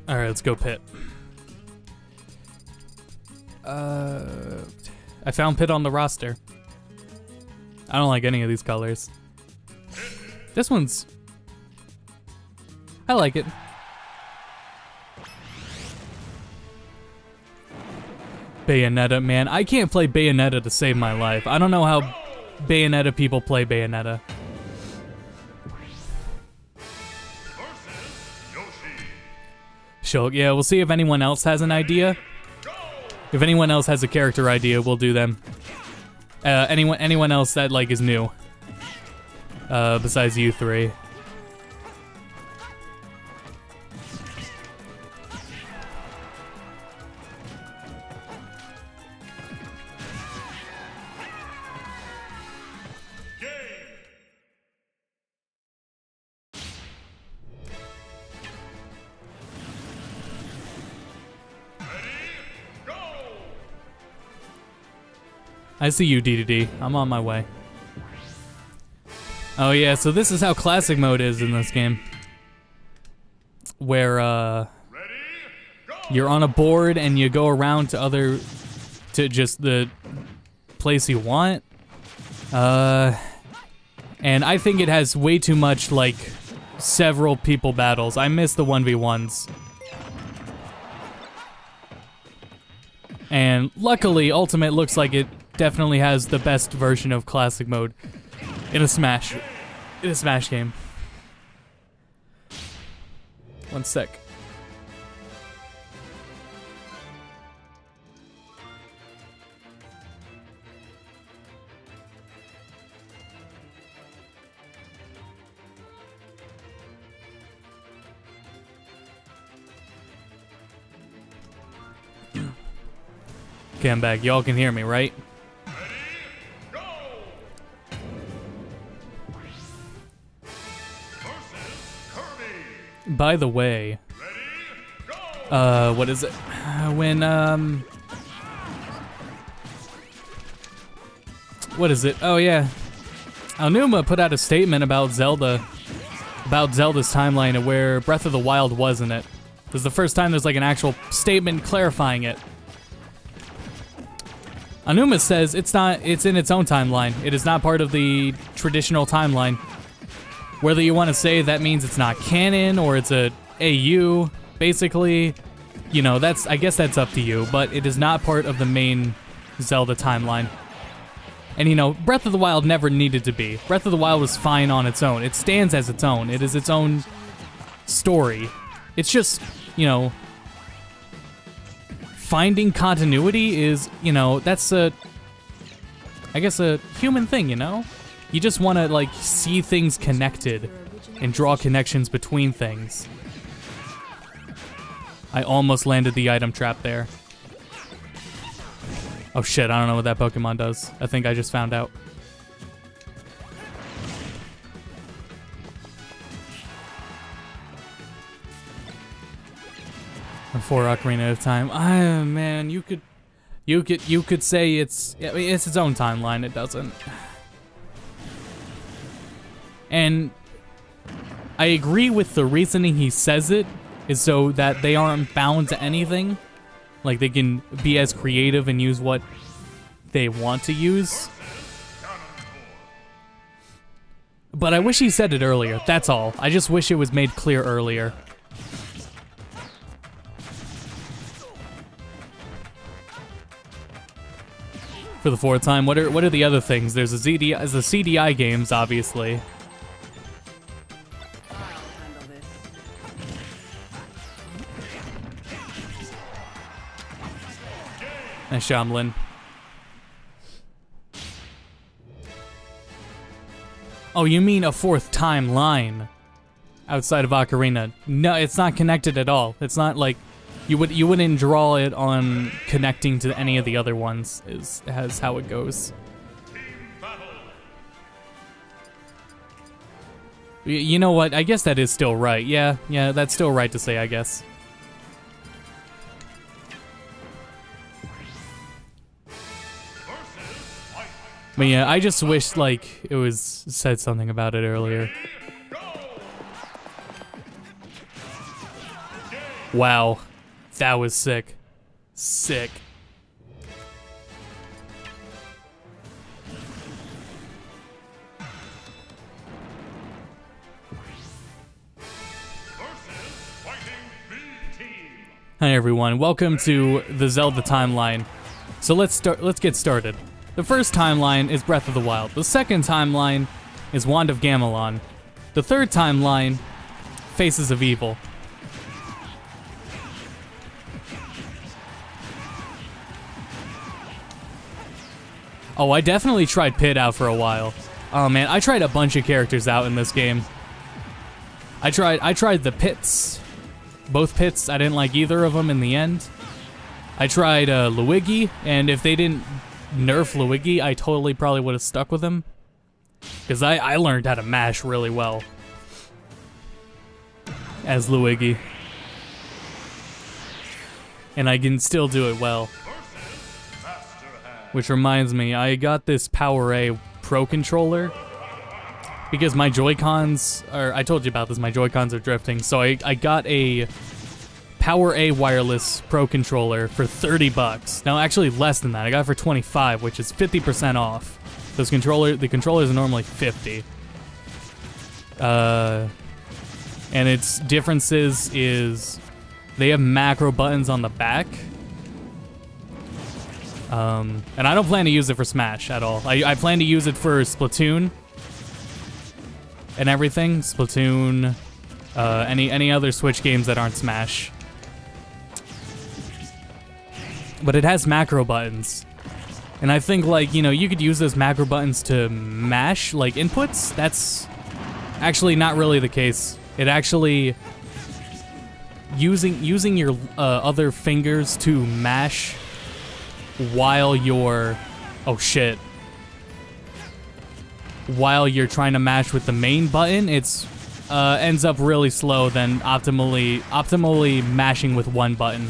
All right, let's go Pit. I found Pit on the roster. I don't like any of these colors. This one's... I like it. Bayonetta, man. I can't play Bayonetta to save my life. I don't know how Bayonetta people play Bayonetta. Shulk, yeah, we'll see if anyone else has an idea. If anyone else has a character idea, we'll do them. Anyone else that like is new. Besides you 3. I see you, DDD. I'm on my way. Oh yeah, so this is how classic mode is in this game. Where, you're on a board and you go around to just the place you want. And I think it has way too much, like, several people battles. I miss the 1v1s. And luckily, Ultimate looks like it definitely has the best version of classic mode in a Smash game. One sec. Okay, I'm back. Y'all can hear me, right? By the way, what is it? When, what is it? Oh yeah, Aonuma put out a statement about Zelda's timeline and where Breath of the Wild was in it. This is the first time there's like an actual statement clarifying it. Aonuma says it's in its own timeline. It is not part of the traditional timeline. Whether you want to say that means it's not canon or it's a AU, basically, you know, I guess that's up to you, but it is not part of the main Zelda timeline. And you know, Breath of the Wild never needed to be. Breath of the Wild was fine on its own. It stands as its own. It is its own story. It's just, you know, finding continuity is, you know, that's I guess a human thing, you know? You just want to, like, see things connected and draw connections between things. I almost landed the item trap there. Oh shit, I don't know what that Pokemon does. I think I just found out. For Ocarina of Time. Man, you could say it's its own timeline. It doesn't. And I agree with the reasoning he says it is so that they aren't bound to anything. Like, they can be as creative and use what they want to use. But I wish he said it earlier, that's all. I just wish it was made clear earlier. for the fourth time. What are the other things? There's the CDI games, obviously. Nice, Shamlin. Oh, you mean a fourth timeline outside of Ocarina? No, it's not connected at all. It's not like you wouldn't draw it on connecting to any of the other ones. Has how it goes. You know what? I guess that is still right. Yeah, that's still right to say, I guess. But yeah, I just wish, like, it was said something about it earlier. Wow. That was sick. Sick. Hi everyone, welcome to the Zelda timeline. So let's get started. The first timeline is Breath of the Wild. The second timeline is Wand of Gamelon. The third timeline, Faces of Evil. Oh, I definitely tried Pit out for a while. Oh man, I tried a bunch of characters out in this game. I tried the Pits. Both Pits, I didn't like either of them in the end. I tried Luigi, and if they didn't nerf Luigi, I totally probably would have stuck with him. Because I learned how to mash really well as Luigi. And I can still do it well. Which reminds me, I got this Power A Pro controller. Because my Joy-Cons, I told you about this, my Joy-Cons are drifting. So I got a Power A wireless Pro controller for 30 bucks. Now actually less than that. I got it for 25, which is 50% off. The controllers are normally 50. And its differences is they have macro buttons on the back. And I don't plan to use it for Smash at all. I plan to use it for Splatoon and everything. Splatoon, any other Switch games that aren't Smash. But it has macro buttons. And I think, like, you know, you could use those macro buttons to mash, like, inputs. That's actually not really the case. It actually... Using your other fingers to mash while you're... Oh, shit. While you're trying to mash with the main button, it's ends up really slow than optimally mashing with one button.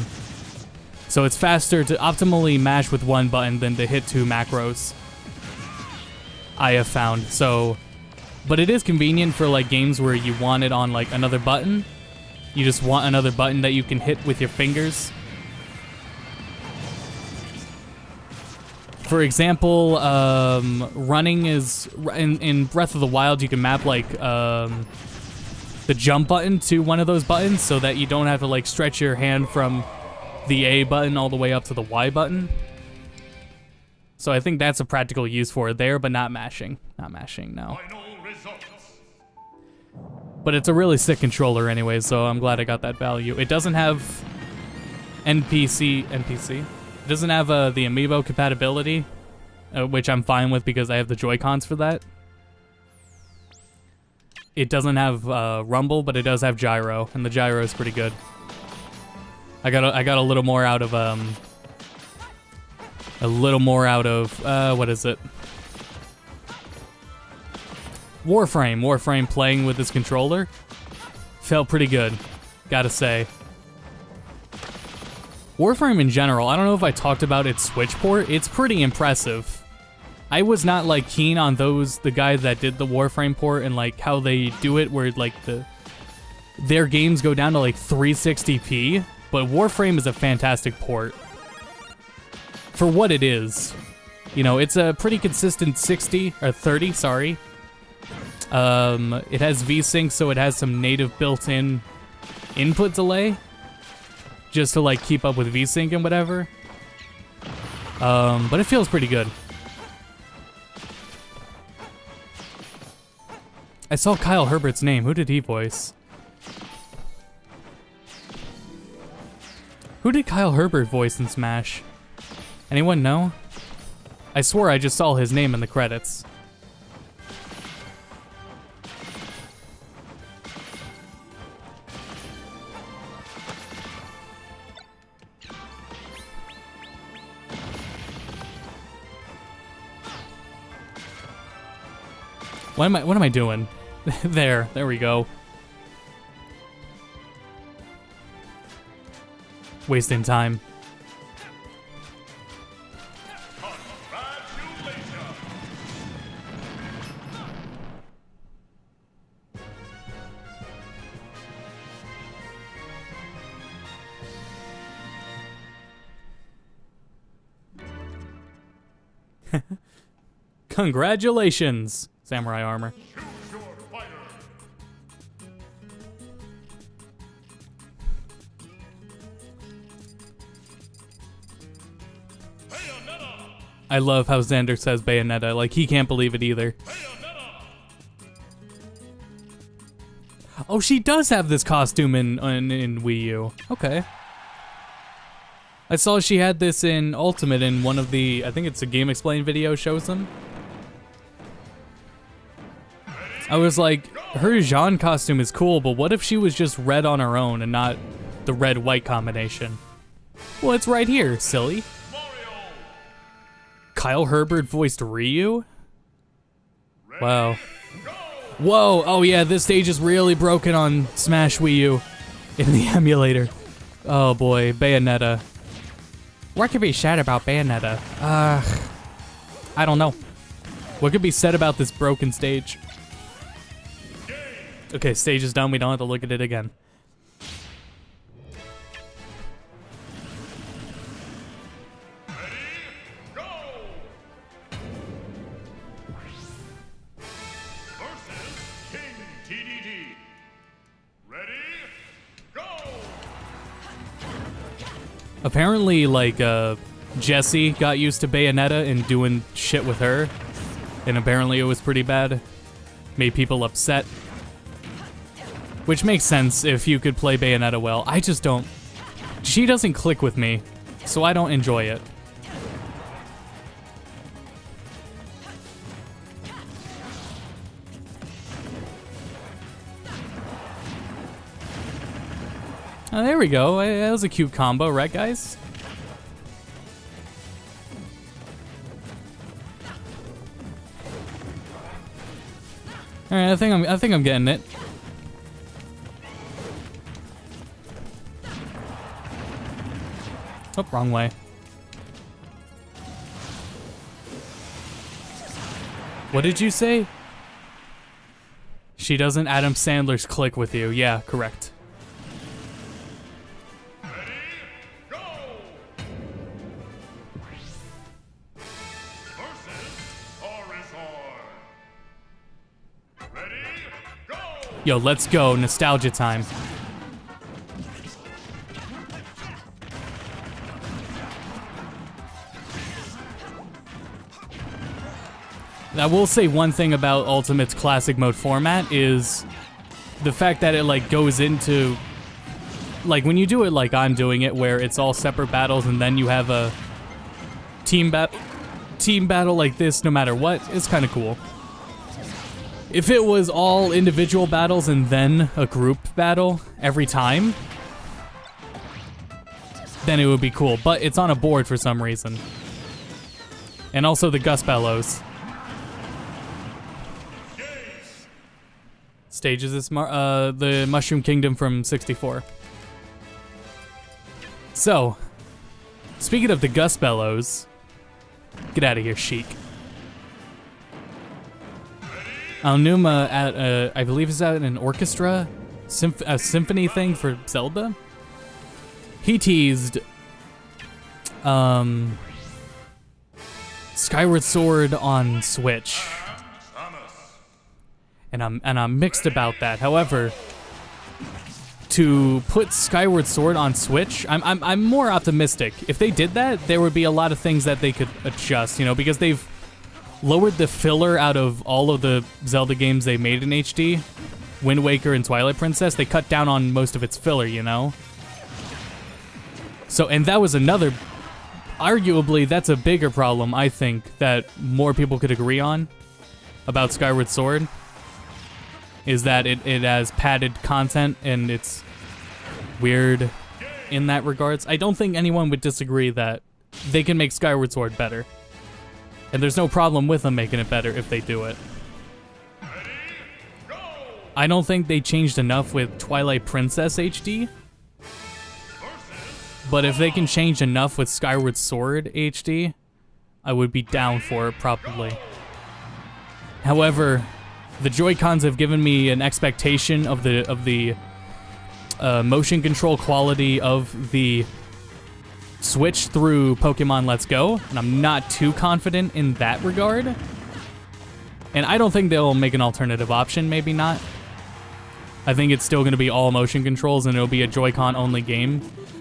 So it's faster to optimally mash with one button than to hit two macros, I have found. So, but it is convenient for like games where you want it on like another button. You just want another button that you can hit with your fingers. For example, running is in Breath of the Wild. You can map like the jump button to one of those buttons, so that you don't have to like stretch your hand from the A button all the way up to the Y button. So I think that's a practical use for it there, but not mashing. Not mashing, no. But it's a really sick controller anyway, so I'm glad I got that value. It doesn't have NPC. It doesn't have the amiibo compatibility, which I'm fine with because I have the Joy-Cons for that. It doesn't have rumble, but it does have gyro, and the gyro is pretty good. I got a little more out of what is it? Warframe playing with this controller felt pretty good, gotta say. Warframe in general, I don't know if I talked about its Switch port. It's pretty impressive. I was not like keen on the guys that did the Warframe port and like how they do it, where like their games go down to like 360p. But Warframe is a fantastic port for what it is. You know, it's a pretty consistent 30, sorry. It has VSync, so it has some native built-in input delay, just to like keep up with VSync and whatever. But it feels pretty good. I saw Kyle Herbert's name. Who did he voice? Who did Kyle Herbert voice in Smash? Anyone know? I swore I just saw his name in the credits. What am I doing? There we go. Wasting time. Congratulations, Samurai Armor. Choose your fighter. Bayonetta. I love how Xander says Bayonetta, like he can't believe it either. Bayonetta. Oh, she does have this costume in Wii U. Okay. I saw she had this in Ultimate in one of the, I think it's a Game Explain video shows them. I was like, her Jean costume is cool, but what if she was just red on her own and not the red-white combination? Well, it's right here, silly. Mario. Kyle Herbert voiced Ryu? Wow. Whoa, oh yeah, this stage is really broken on Smash Wii U in the emulator. Oh boy, Bayonetta. What could be said about Bayonetta? I don't know. What could be said about this broken stage? Okay, stage is done. We don't have to look at it again. Go. Versus King TDD. Ready? Go. Apparently, like, Jesse got used to Bayonetta and doing shit with her. And apparently it was pretty bad. Made people upset. Which makes sense if you could play Bayonetta well. I just don't. She doesn't click with me, so I don't enjoy it. Oh, there we go. That was a cute combo, right, guys? All right, I think I'm getting it. Oh, wrong way. What did you say? She doesn't Adam Sandler's click with you. Yeah, correct. Ready? Go. Versus Charizard. Ready? Go. Yo, let's go. Nostalgia time. I will say one thing about Ultimate's classic mode format is the fact that it like goes into, like when you do it like I'm doing it, where it's all separate battles and then you have a team battle like this no matter what, it's kind of cool. If it was all individual battles and then a group battle every time, then it would be cool, but it's on a board for some reason. And also the Gus Bellows. Stages is the Mushroom Kingdom from 64. So, speaking of the Gus Bellows, get out of here, Sheik. Aonuma at I believe is at an orchestra, a symphony thing for Zelda. He teased Skyward Sword on Switch. And I'm mixed about that. However, to put Skyward Sword on Switch, I'm more optimistic. If they did that, there would be a lot of things that they could adjust, you know, because they've lowered the filler out of all of the Zelda games they made in HD. Wind Waker and Twilight Princess, they cut down on most of its filler, you know? So, and that was another, arguably, that's a bigger problem, I think, that more people could agree on about Skyward Sword, is that it has padded content, and it's weird in that regards. I don't think anyone would disagree that they can make Skyward Sword better. And there's no problem with them making it better if they do it. I don't think they changed enough with Twilight Princess HD. But if they can change enough with Skyward Sword HD, I would be down for it probably. However, the Joy-Cons have given me an expectation of the motion control quality of the Switch through Pokemon Let's Go, and I'm not too confident in that regard. And I don't think they'll make an alternative option, maybe not. I think it's still going to be all motion controls and it'll be a Joy-Con only game,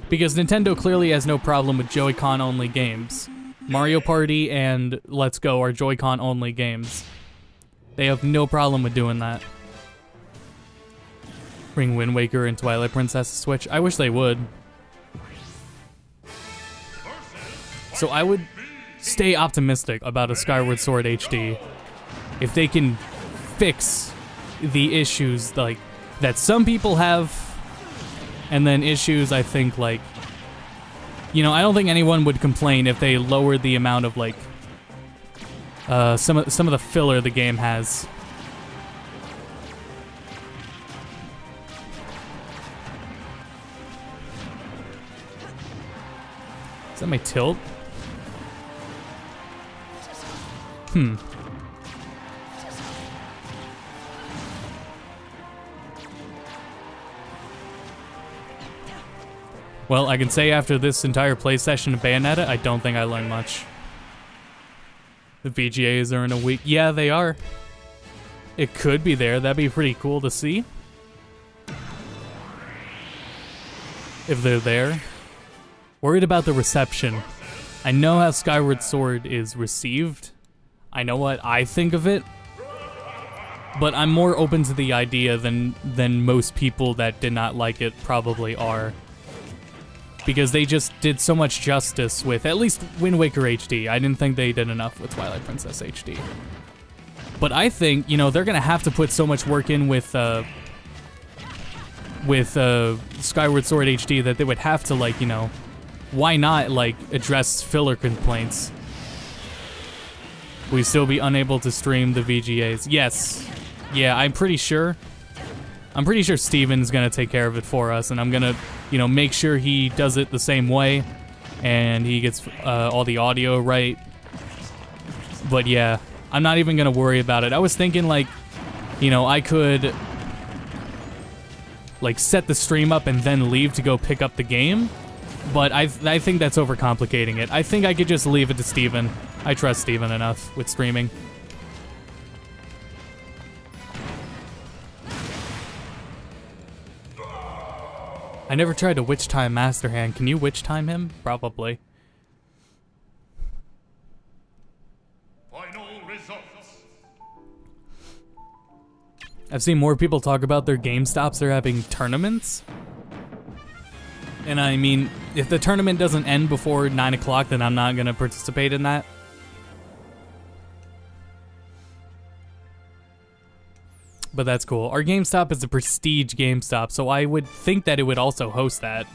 because Nintendo clearly has no problem with Joy-Con only games. Mario Party and Let's Go are Joy-Con only games. They have no problem with doing that. Bring Wind Waker and Twilight Princess to Switch. I wish they would. So I would stay optimistic about a Skyward Sword HD if they can fix the issues like that some people have, and then issues I think like, you know, I don't think anyone would complain if they lowered the amount of like some of the filler the game has. Is that my tilt? Well, I can say after this entire play session of Bayonetta, I don't think I learned much. The VGAs are in a week. Yeah, they are. It could be there. That'd be pretty cool to see. If they're there. Worried about the reception. I know how Skyward Sword is received. I know what I think of it. But I'm more open to the idea than most people that did not like it probably are. Because they just did so much justice with at least Wind Waker HD. I didn't think they did enough with Twilight Princess HD. But I think, you know, they're gonna have to put so much work in with Skyward Sword HD that they would have to, like, you know, why not, like, address filler complaints? We still be unable to stream the VGAs. Yes. Yeah, I'm pretty sure Steven's gonna take care of it for us, and I'm gonna, you know, make sure he does it the same way, and he gets all the audio right. But yeah, I'm not even gonna worry about it. I was thinking, like, you know, I could, like, set the stream up and then leave to go pick up the game, but I think that's overcomplicating it. I think I could just leave it to Steven. I trust Steven enough with streaming. I never tried to witch time Master Hand. Can you witch time him? Probably. Final results. I've seen more people talk about their GameStops are having tournaments. And I mean, if the tournament doesn't end before 9 o'clock, then I'm not going to participate in that. But that's cool. Our GameStop is a prestige GameStop, so I would think that it would also host that.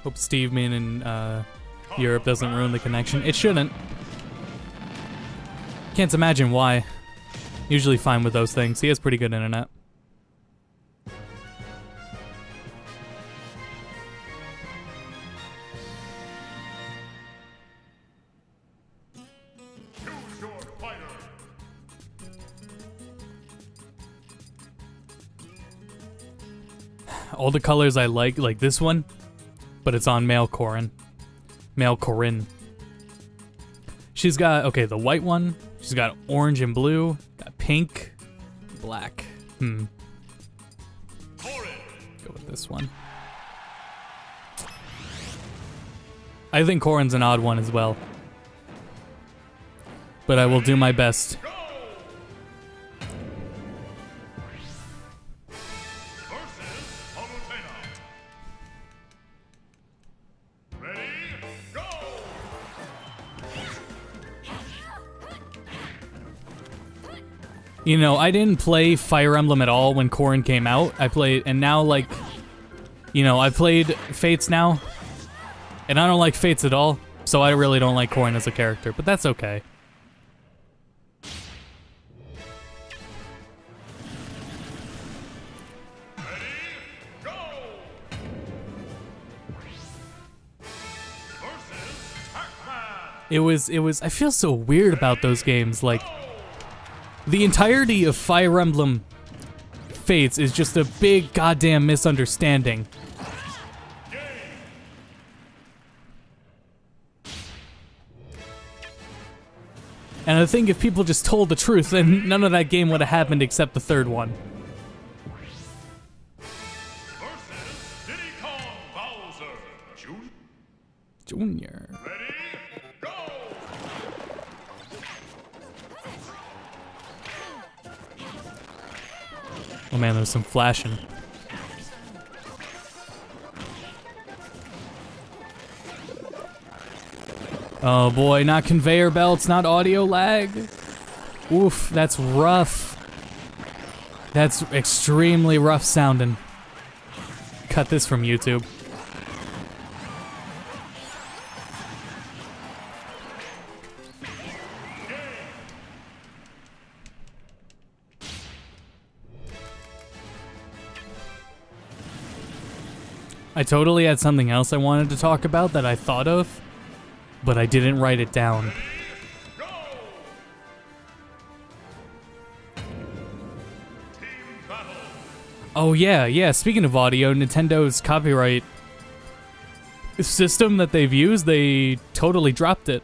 Hope Steve being in Europe doesn't ruin the connection. It shouldn't. Can't imagine why. Usually fine with those things. He has pretty good internet. Choose your fighter. All the colors I like this one. but it's on male Corrin. Male Corrin. She's got, okay, the white one. She's got orange and blue. Got pink, black. Go with this one. I think Corrin's an odd one as well. But I will do my best. You know, I didn't play Fire Emblem at all when Corrin came out. I played, and now, like, you know, I played Fates now, and I don't like Fates at all, so I really don't like Corrin as a character, but that's okay. It was, I feel so weird about those games, like, the entirety of Fire Emblem Fates is just a big goddamn misunderstanding. And I think if people just told the truth, then none of that game would have happened except the third one. Versus Diddy Kong Bowser Junior. Ready, go! Oh man, there's some flashing. Oh boy, not conveyor belts, not audio lag. Oof, that's rough. That's extremely rough sounding. Cut this from YouTube. I totally had something else I wanted to talk about that I thought of, but I didn't write it down. Oh yeah, speaking of audio, Nintendo's copyright system that they've used, they totally dropped it.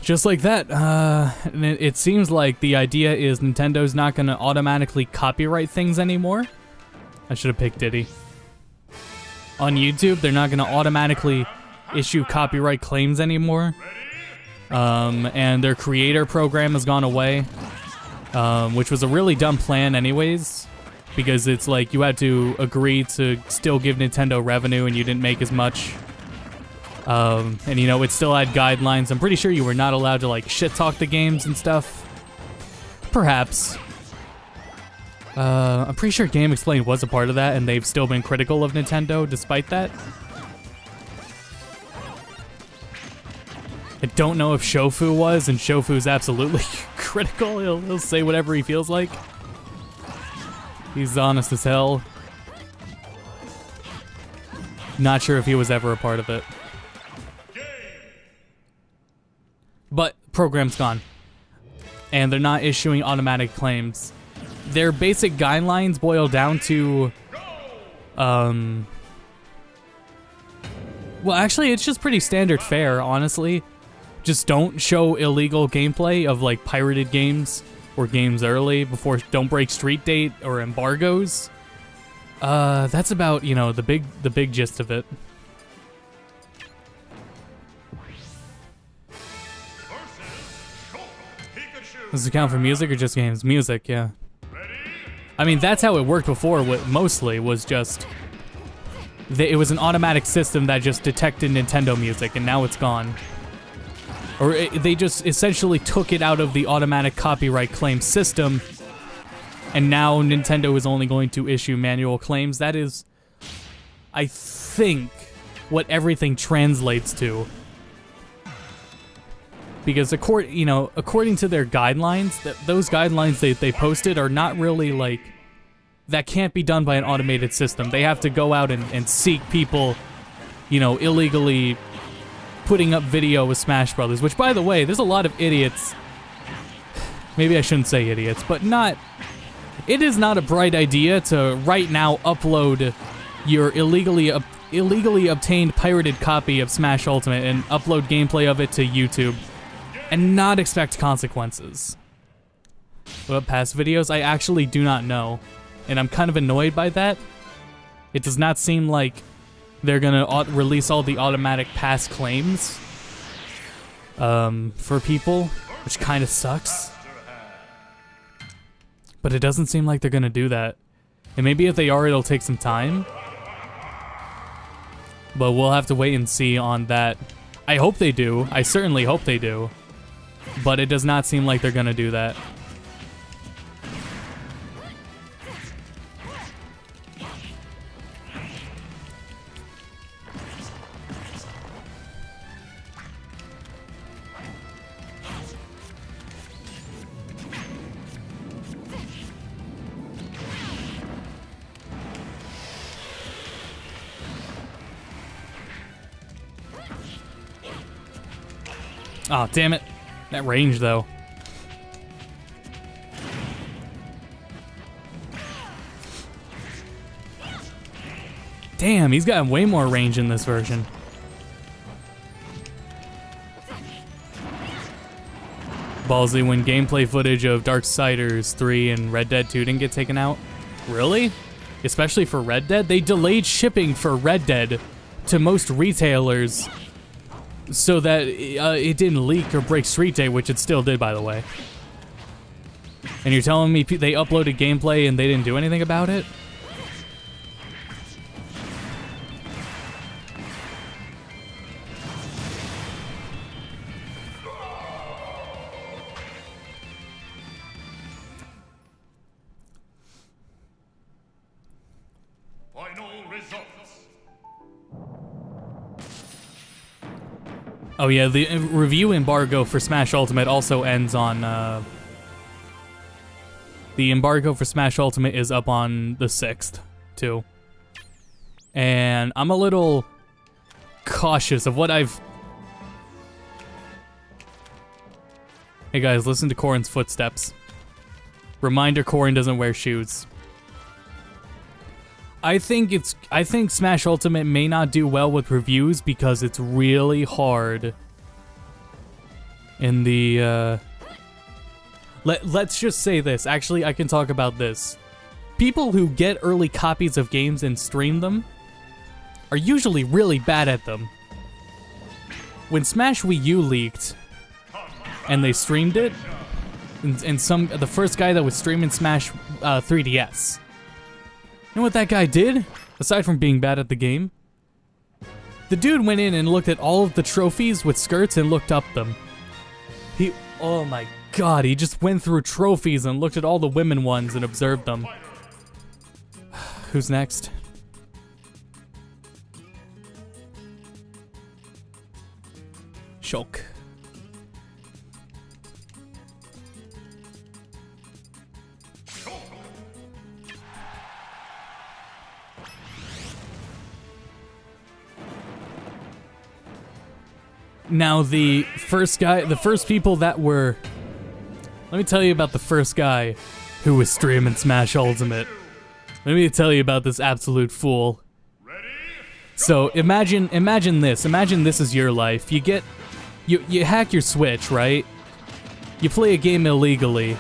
Just like that, and it seems like the idea is Nintendo's not gonna automatically copyright things anymore. I should have picked Diddy. On YouTube, they're not gonna automatically issue copyright claims anymore. And their creator program has gone away, which was a really dumb plan anyways, because it's like you had to agree to still give Nintendo revenue and you didn't make as much. And you know, it still had guidelines. I'm pretty sure you were not allowed to like shit talk the games and stuff. Perhaps. I'm pretty sure Game Explained was a part of that, and they've still been critical of Nintendo despite that. I don't know if Shofu was, and Shofu's absolutely critical. He'll say whatever he feels like. He's honest as hell. Not sure if he was ever a part of it. But program's gone. And they're not issuing automatic claims. Their basic guidelines boil down to, well, actually, it's just pretty standard fare, honestly. Just don't show illegal gameplay of, like, pirated games or games early before, don't break street date or embargoes. That's about, you know, the big gist of it. Does it count for music or just games? Music, yeah. I mean, that's how it worked before, mostly, was just... it was an automatic system that just detected Nintendo music, and now it's gone. Or they just essentially took it out of the automatic copyright claim system, and now Nintendo is only going to issue manual claims. That is, I think, what everything translates to. Because according to their guidelines, those guidelines they posted are not really like, that can't be done by an automated system. They have to go out and seek people, you know, illegally putting up video with Smash Brothers. Which, by the way, there's a lot of idiots. Maybe I shouldn't say idiots, but it is not a bright idea to right now upload your illegally illegally obtained pirated copy of Smash Ultimate and upload gameplay of it to YouTube and not expect consequences? What, past videos? I actually do not know, and I'm kind of annoyed by that. It does not seem like they're gonna release all the automatic past claims for people, which kind of sucks. But it doesn't seem like they're gonna do that. And maybe if they are, it'll take some time. But we'll have to wait and see on that. I hope they do. I certainly hope they do. But it does not seem like they're gonna do that. Oh, damn it. That range, though. Damn, he's got way more range in this version. Ballsy when gameplay footage of Darksiders 3 and Red Dead 2 didn't get taken out. Really? Especially for Red Dead? They delayed shipping for Red Dead to most retailers so that it didn't leak or break Street Day, which it still did, by the way. And you're telling me they uploaded gameplay and they didn't do anything about it? Final results. Oh yeah, the review embargo for Smash Ultimate also ends on, the embargo for Smash Ultimate is up on the 6th, too. And I'm a little cautious of what I've... Hey guys, listen to Corrin's footsteps. Reminder, Corrin doesn't wear shoes. I think Smash Ultimate may not do well with reviews because it's really hard in the, let's just say this. Actually, I can talk about this. People who get early copies of games and stream them are usually really bad at them. When Smash Wii U leaked and they streamed it, and the first guy that was streaming Smash 3DS, you know what that guy did? Aside from being bad at the game? The dude went in and looked at all of the trophies with skirts and looked up them. Oh my god, he just went through trophies and looked at all the women ones and observed them. Who's next? Shulk. Now the first people that were... Let me tell you about the first guy who was streaming Smash Ultimate. Let me tell you about this absolute fool. So imagine this. Imagine this is your life. You hack your Switch, right? You play a game illegally.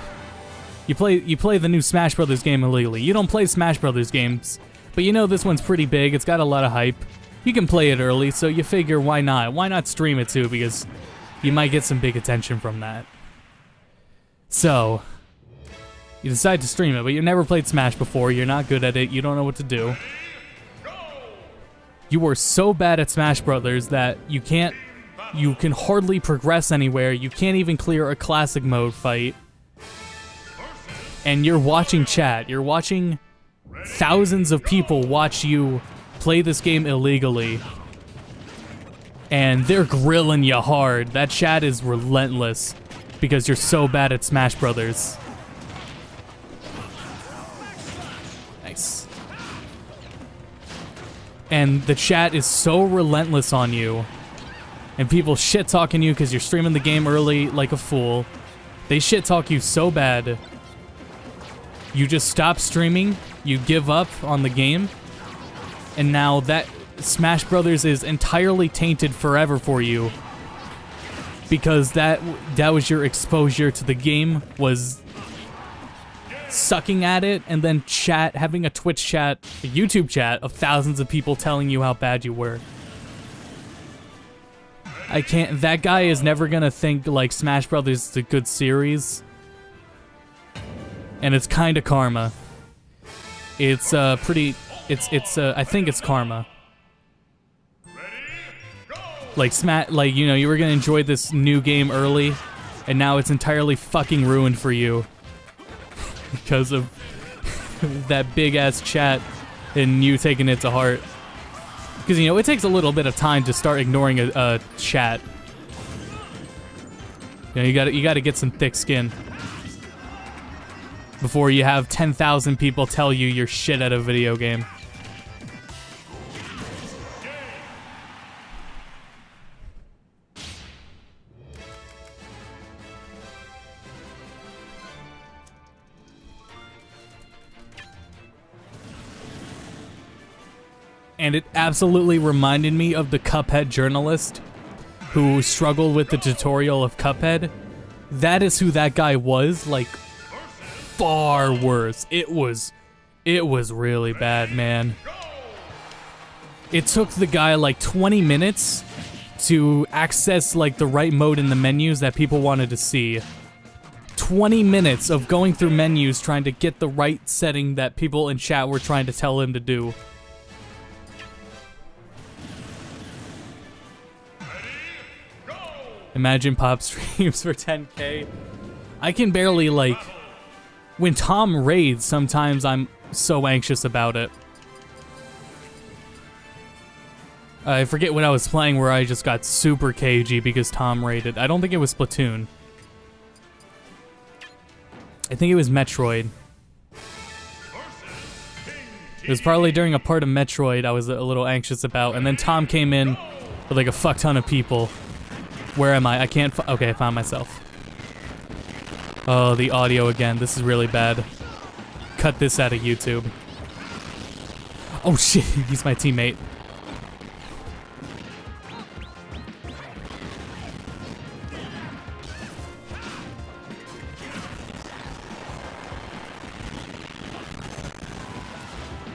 You play the new Smash Brothers game illegally. You don't play Smash Brothers games, but you know this one's pretty big. It's got a lot of hype. You can play it early, so you figure why not? Why not stream it too? Because you might get some big attention from that. So, you decide to stream it, but you've never played Smash before. You're not good at it. You don't know what to do. You were so bad at Smash Brothers that you can hardly progress anywhere. You can't even clear a classic mode fight. And you're watching chat. You're watching thousands of people watch you play this game illegally, and they're grilling you hard. That chat is relentless because you're so bad at Smash Brothers. Nice. And the chat is so relentless on you, and people shit-talking you because you're streaming the game early like a fool. They shit-talk you so bad, you just stop streaming, you give up on the game, and now Smash Brothers is entirely tainted forever for you because that was your exposure to the game, was sucking at it, and then having a Twitch chat, a YouTube chat of thousands of people telling you how bad you were. That guy is never gonna think like Smash Brothers is a good series, and it's kind of karma. It's I think it's karma. Like you know, you were gonna enjoy this new game early, and now it's entirely fucking ruined for you because of that big ass chat and you taking it to heart. Because, you know, it takes a little bit of time to start ignoring a chat. You know, you gotta get some thick skin before you have 10,000 people tell you you're shit at a video game. And it absolutely reminded me of the Cuphead journalist who struggled with the tutorial of Cuphead. That is who that guy was, like, far worse. It was really bad, man. It took the guy like 20 minutes to access like the right mode in the menus that people wanted to see. 20 minutes of going through menus trying to get the right setting that people in chat were trying to tell him to do. Imagine pop streams for 10K. I can barely, like, when Tom raids, sometimes I'm so anxious about it. I forget what I was playing where I just got super cagey because Tom raided. I don't think it was Splatoon. I think it was Metroid. It was probably during a part of Metroid I was a little anxious about, and then Tom came in with like a fuck ton of people. Where am I? I can't okay, I found myself. Oh, the audio again. This is really bad. Cut this out of YouTube. Oh shit, he's my teammate.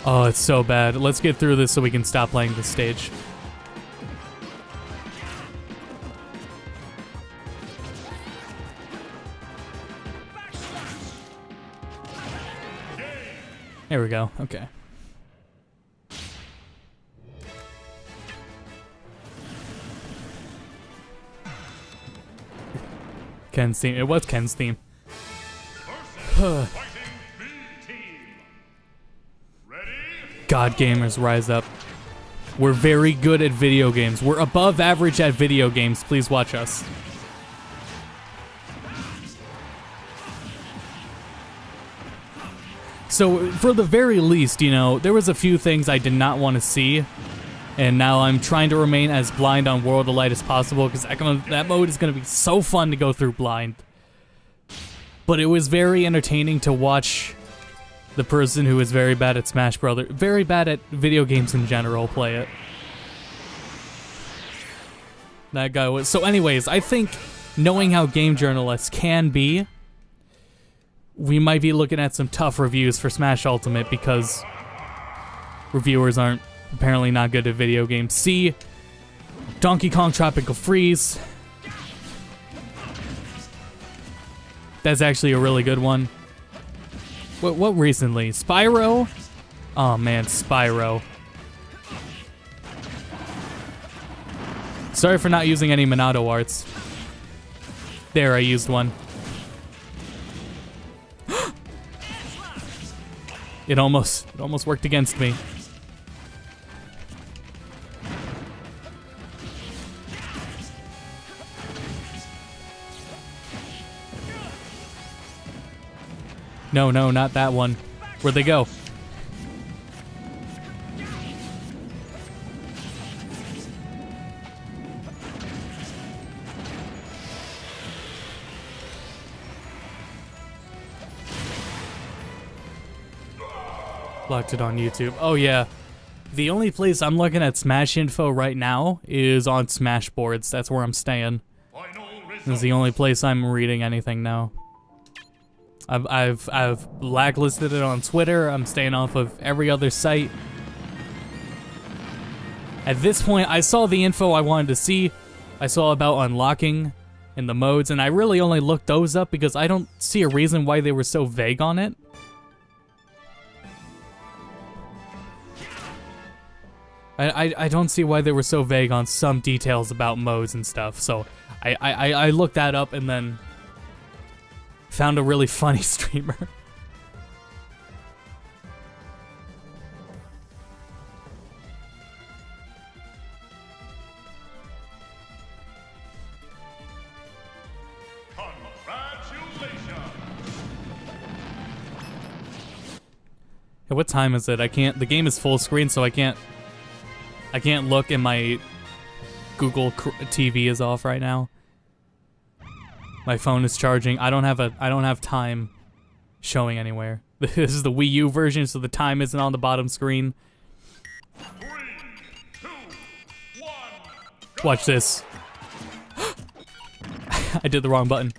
Oh, it's so bad. Let's get through this so we can stop playing this stage. There we go. Okay. Ken's theme. It was Ken's theme. God, gamers, rise up. We're very good at video games. We're above average at video games. Please watch us. So, for the very least, you know, there was a few things I did not want to see, and now I'm trying to remain as blind on World of Light as possible, because that mode is going to be so fun to go through blind. But it was very entertaining to watch the person who is very bad at Smash Brothers, very bad at video games in general, play it. That guy was... So anyways, I think knowing how game journalists can be, we might be looking at some tough reviews for Smash Ultimate because reviewers aren't apparently not good at video games. See Donkey Kong Tropical Freeze. That's actually a really good one. What recently? Spyro? Oh man, Spyro. Sorry for not using any Monado arts. There, I used one. It almost worked against me. No, not that one. Where'd they go? Blocked it on YouTube. Oh yeah. The only place I'm looking at Smash info right now is on Smashboards. That's where I'm staying. Final This is result. the only place I'm reading anything now. I've blacklisted it on Twitter. I'm staying off of every other site. At this point, I saw the info I wanted to see. I saw about unlocking in the modes, and I really only looked those up because I don't see a reason why they were so vague on it. I don't see why they were so vague on some details about modes and stuff. So I looked that up and then found a really funny streamer. Congratulations. Hey, what time is it? I can't. The game is full screen, so I can't look, and my Google TV is off right now. My phone is charging. I don't have time showing anywhere. This is the Wii U version, so the time isn't on the bottom screen. 3, 2, 1. Watch this. I did the wrong button.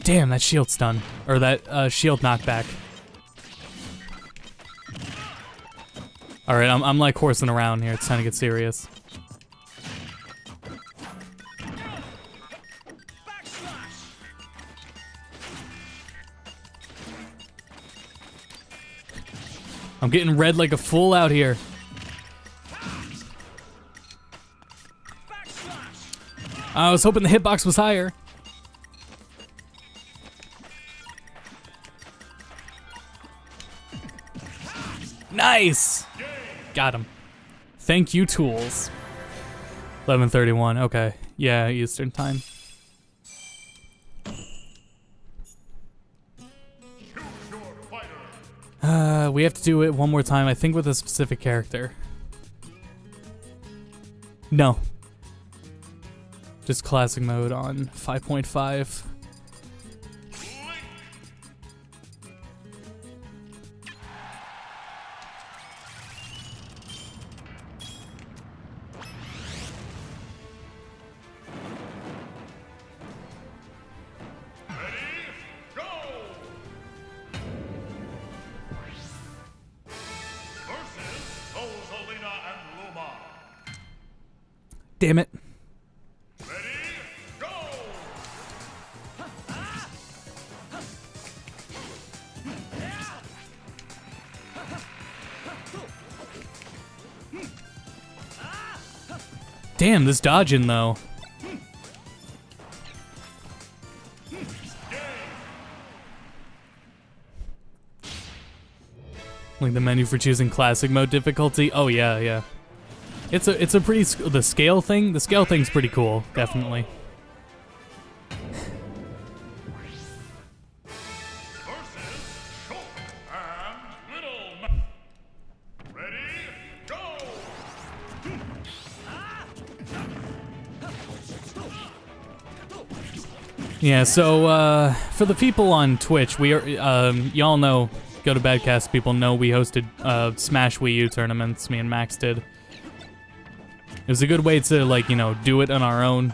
Damn, that shield stun. Or that shield knockback. Alright, I'm like horsing around here. It's time to get serious. I'm getting red like a fool out here. I was hoping the hitbox was higher. Nice! Got him. Thank you, tools. 11:31. Okay. Yeah, Eastern time. Choose your fighter. We have to do it one more time, I think with a specific character. No. Just classic mode on 5.5. Damn it. Ready, go! Damn, this dodging though. Like the menu for choosing classic mode difficulty. Oh yeah, yeah. It's a pretty the scale thing's pretty cool, definitely. Versus Shulk and Little Ma- Ready, go! Yeah, so for the people on Twitch, we are y'all know, Go to Badcast people know we hosted Smash Wii U tournaments, me and Max did. It was a good way to, like, you know, do it on our own.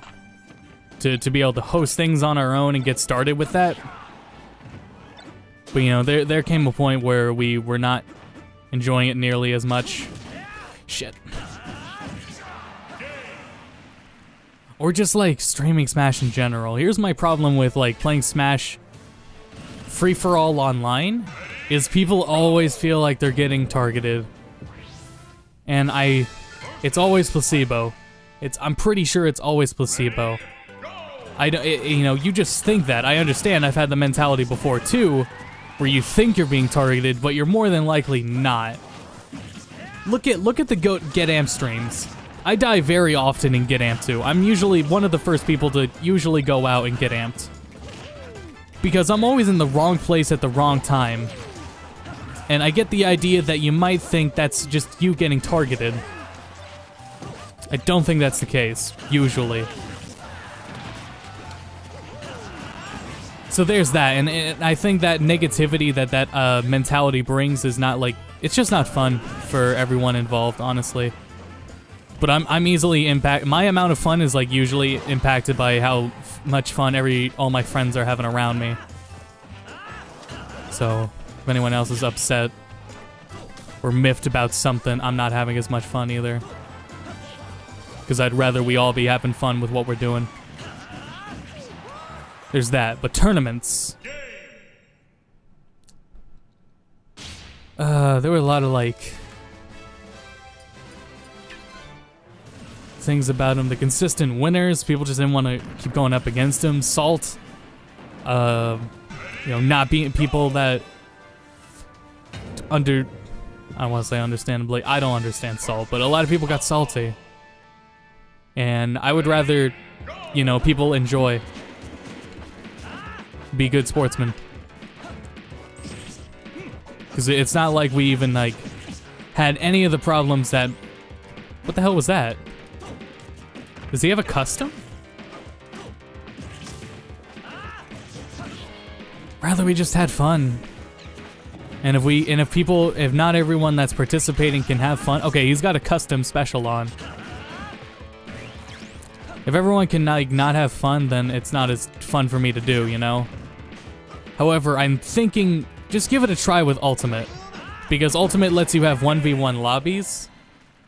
To be able to host things on our own and get started with that. But, you know, there came a point where we were not enjoying it nearly as much. Shit. Or just, like, streaming Smash in general. Here's my problem with, like, playing Smash free-for-all online, is people always feel like they're getting targeted. And it's always placebo. I'm pretty sure it's always placebo. You know, you just think that. I understand, I've had the mentality before too, where you think you're being targeted, but you're more than likely not. Look at the Get Amped streams. I die very often in Get Amped too. I'm usually one of the first people to usually go out and get amped. Because I'm always in the wrong place at the wrong time. And I get the idea that you might think that's just you getting targeted. I don't think that's the case, usually. So there's that, and I think that negativity that mentality brings is not like, it's just not fun for everyone involved, honestly. But I'm easily impacted. My amount of fun is like usually impacted by how much fun all my friends are having around me. So if anyone else is upset or miffed about something, I'm not having as much fun either. Because I'd rather we all be having fun with what we're doing. There's that, but tournaments. There were a lot of like things about him. The consistent winners, people just didn't want to keep going up against him. Salt, not being people that I don't want to say understandably. I don't understand Salt, but a lot of people got salty, and I would rather, people enjoy. Be good sportsmen. Because it's not like we even, like, had any of the problems that... What the hell was that? Does he have a custom? Rather we just had fun. And if not everyone that's participating can have fun... Okay, he's got a custom special on. If everyone can, like, not have fun, then it's not as fun for me to do, However, I'm thinking, just give it a try with Ultimate. Because Ultimate lets you have 1v1 lobbies.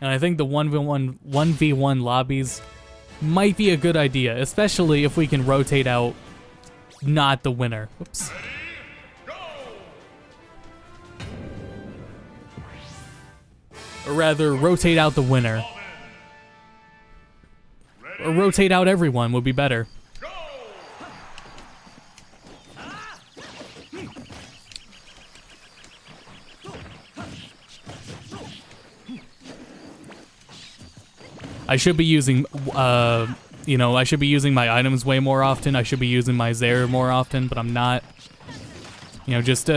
And I think the 1v1 lobbies might be a good idea. Especially if we can rotate out not the winner. Whoops. Or rather, rotate out the winner. Or rotate out everyone would be better. I should be using, I should be using my items way more often. I should be using my Zaire more often, but I'm not. Just,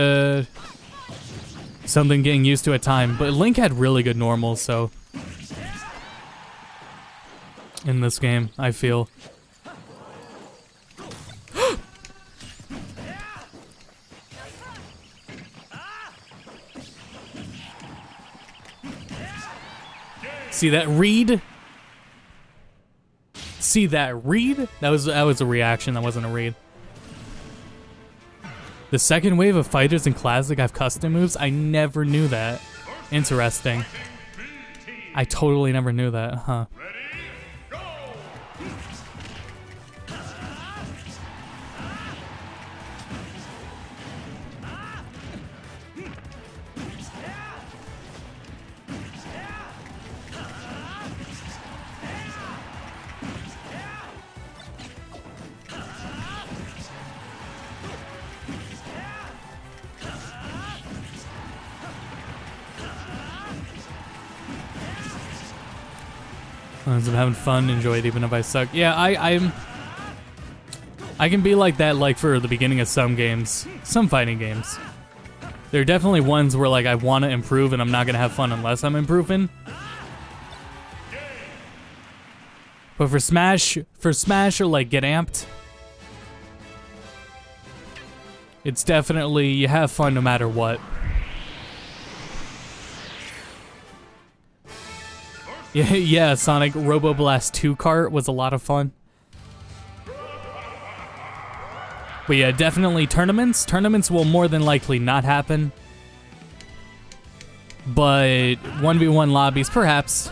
something getting used to at time. But Link had really good normals, so... in this game, I feel. See that read? See that read? That was a reaction, that wasn't a read. The second wave of fighters in Classic have custom moves? I never knew that. Interesting. I totally never knew that, huh. I'm having fun, enjoy it even if I suck. Yeah, I can be like that, like, for the beginning of some games. Some fighting games. There are definitely ones where, like, I want to improve and I'm not going to have fun unless I'm improving. But for Smash or, like, Get Amped, it's definitely, you have fun no matter what. Yeah, Sonic Robo Blast 2 Kart was a lot of fun. But yeah, definitely tournaments. Tournaments will more than likely not happen. But 1v1 lobbies, perhaps.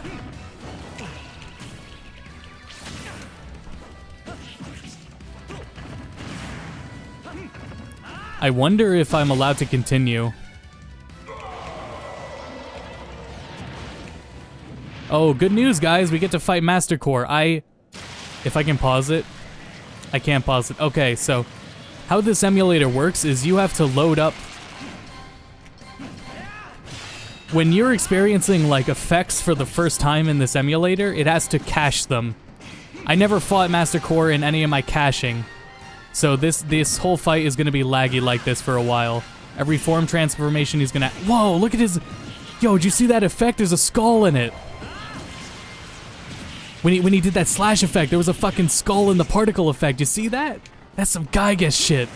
I wonder if I'm allowed to continue. Oh, good news, guys. We get to fight Master Core. If I can pause it. I can't pause it. Okay, so how this emulator works is you have to load up. When you're experiencing, like, effects for the first time in this emulator, it has to cache them. I never fought Master Core in any of my caching. So this whole fight is going to be laggy like this for a while. Every form transformation he's going to... Whoa, look at his... Yo, did you see that effect? There's a skull in it. When he did that slash effect, there was a fucking skull in the particle effect. You see that? That's some Gygas shit.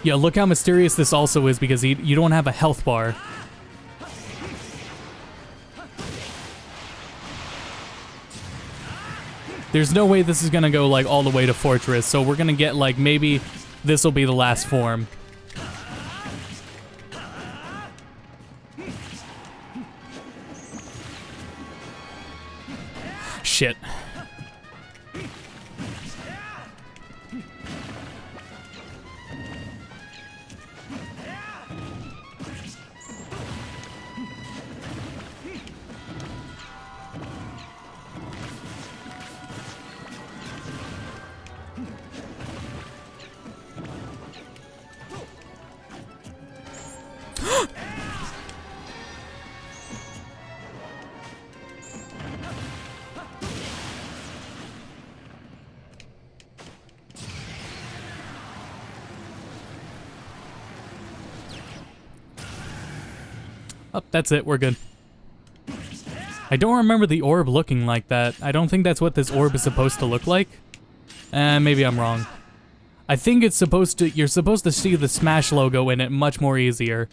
Yeah, look how mysterious this also is because you don't have a health bar. There's no way this is gonna go like all the way to Fortress, so we're gonna get like maybe this will be the last form. Shit. Oh, that's it. We're good. I don't remember the orb looking like that. I don't think that's what this orb is supposed to look like. Maybe I'm wrong. I think it's supposed to... You're supposed to see the Smash logo in it much more easier.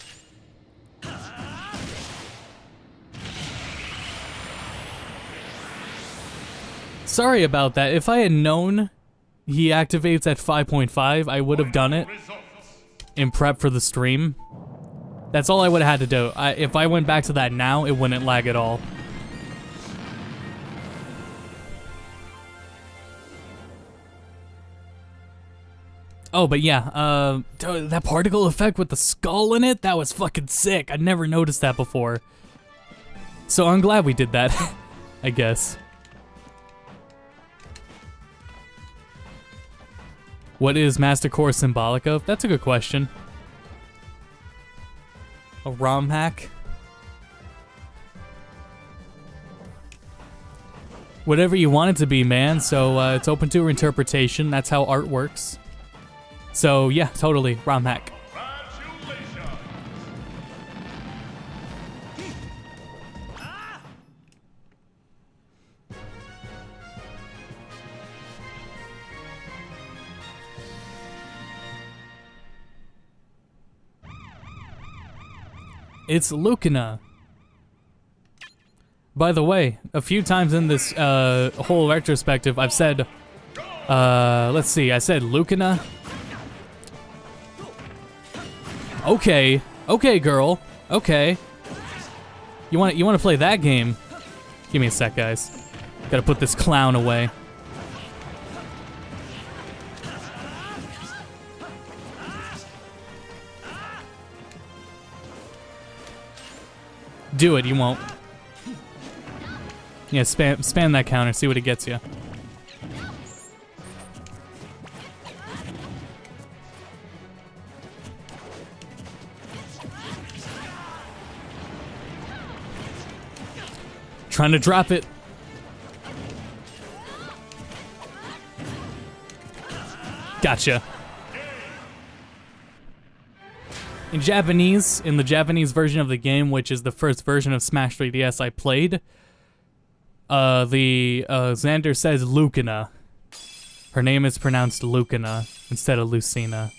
Sorry about that. If I had known he activates at 5.5, I would have done it in prep for the stream. That's all I would have had to do. If I went back to that now, it wouldn't lag at all. Oh, but yeah, that particle effect with the skull in it, that was fucking sick. I never noticed that before. So I'm glad we did that, I guess. What is Master Core symbolic of? That's a good question. A ROM hack? Whatever you want it to be, man. So it's open to interpretation. That's how art works. So yeah, totally ROM hack. It's Lucina. By the way, a few times in this whole retrospective, I've said, let's see, I said Lucina. Okay, okay, girl, okay. You want to play that game? Give me a sec, guys. Gotta put this clown away. Do it, you won't. Yeah, spam that counter, see what it gets you. Trying to drop it. Gotcha. In Japanese, in the Japanese version of the game, which is the first version of Smash 3DS I played, Xander says Lucina. Her name is pronounced Lucina instead of Lucina.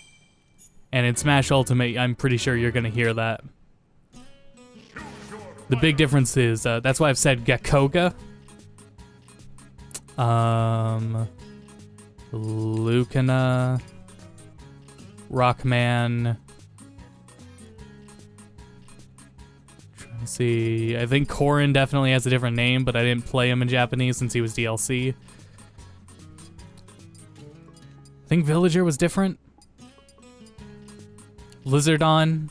And in Smash Ultimate, I'm pretty sure you're gonna hear that. The big difference is, that's why I've said Gakoga. Lucina, Rockman. Trying to see, I think Corrin definitely has a different name, but I didn't play him in Japanese since he was DLC. I think Villager was different. Lizardon.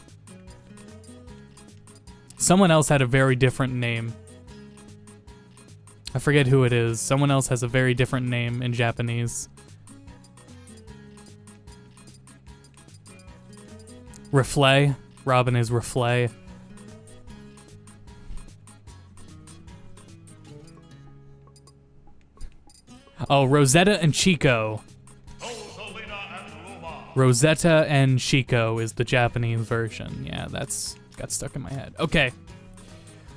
Someone else had a very different name. I forget who it is. Someone else has a very different name in Japanese. Reflay. Robin is Reflay. Oh, Rosetta and Chico. Rosetta and Chico is the Japanese version. Yeah, that's got stuck in my head. Okay.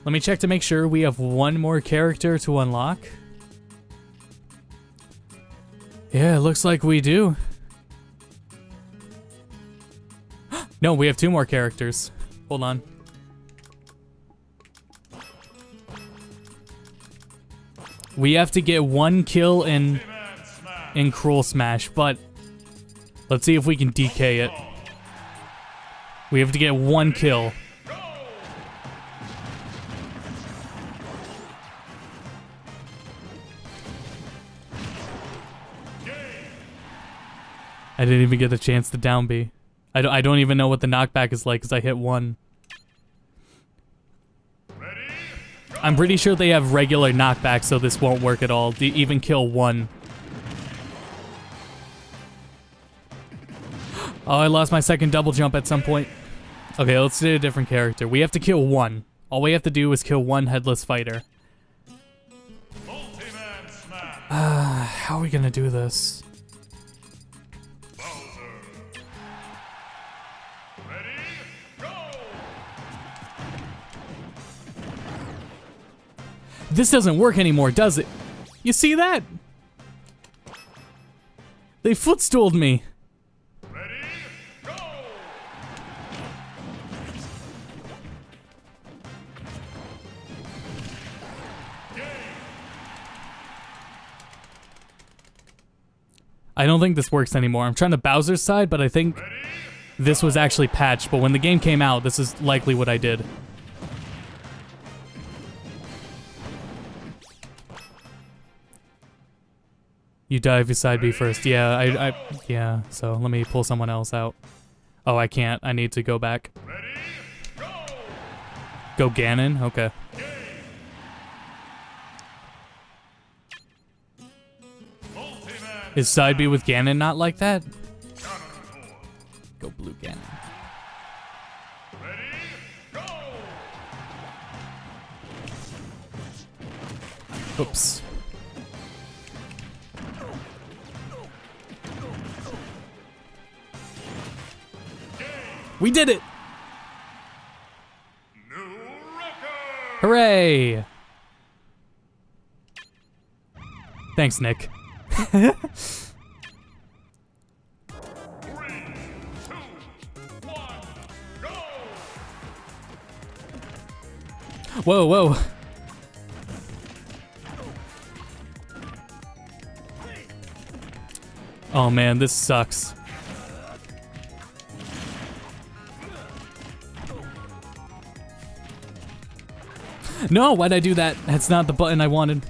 Let me check to make sure we have one more character to unlock. Yeah, it looks like we do. No, we have 2 more characters. Hold on. We have to get 1 kill in Cruel Smash, but let's see if we can DK it. We have to get 1 kill. I didn't even get a chance to down B. I don't even know what the knockback is like because I hit 1. I'm pretty sure they have regular knockback, so this won't work at all. Even kill 1. Oh, I lost my second double jump at some point. Okay, let's do a different character. We have to kill 1. All we have to do is kill 1 headless fighter. How are we gonna do this? This doesn't work anymore, does it? You see that? They footstooled me. Ready, go! I don't think this works anymore. I'm trying to Bowser's side, but I think this was actually patched. But when the game came out, this is likely what I did. You dive your side B first. Yeah, yeah, so let me pull someone else out. Oh, I can't. I need to go back. Ready, go! Go Ganon? Okay. Is side B with Ganon not like that? Go blue Ganon. Ready, go! Oops. We did it! New record! Hooray! Thanks, Nick. 3, 2, 1, go! Whoa, whoa. Oh man, this sucks. No, why'd I do that? That's not the button I wanted.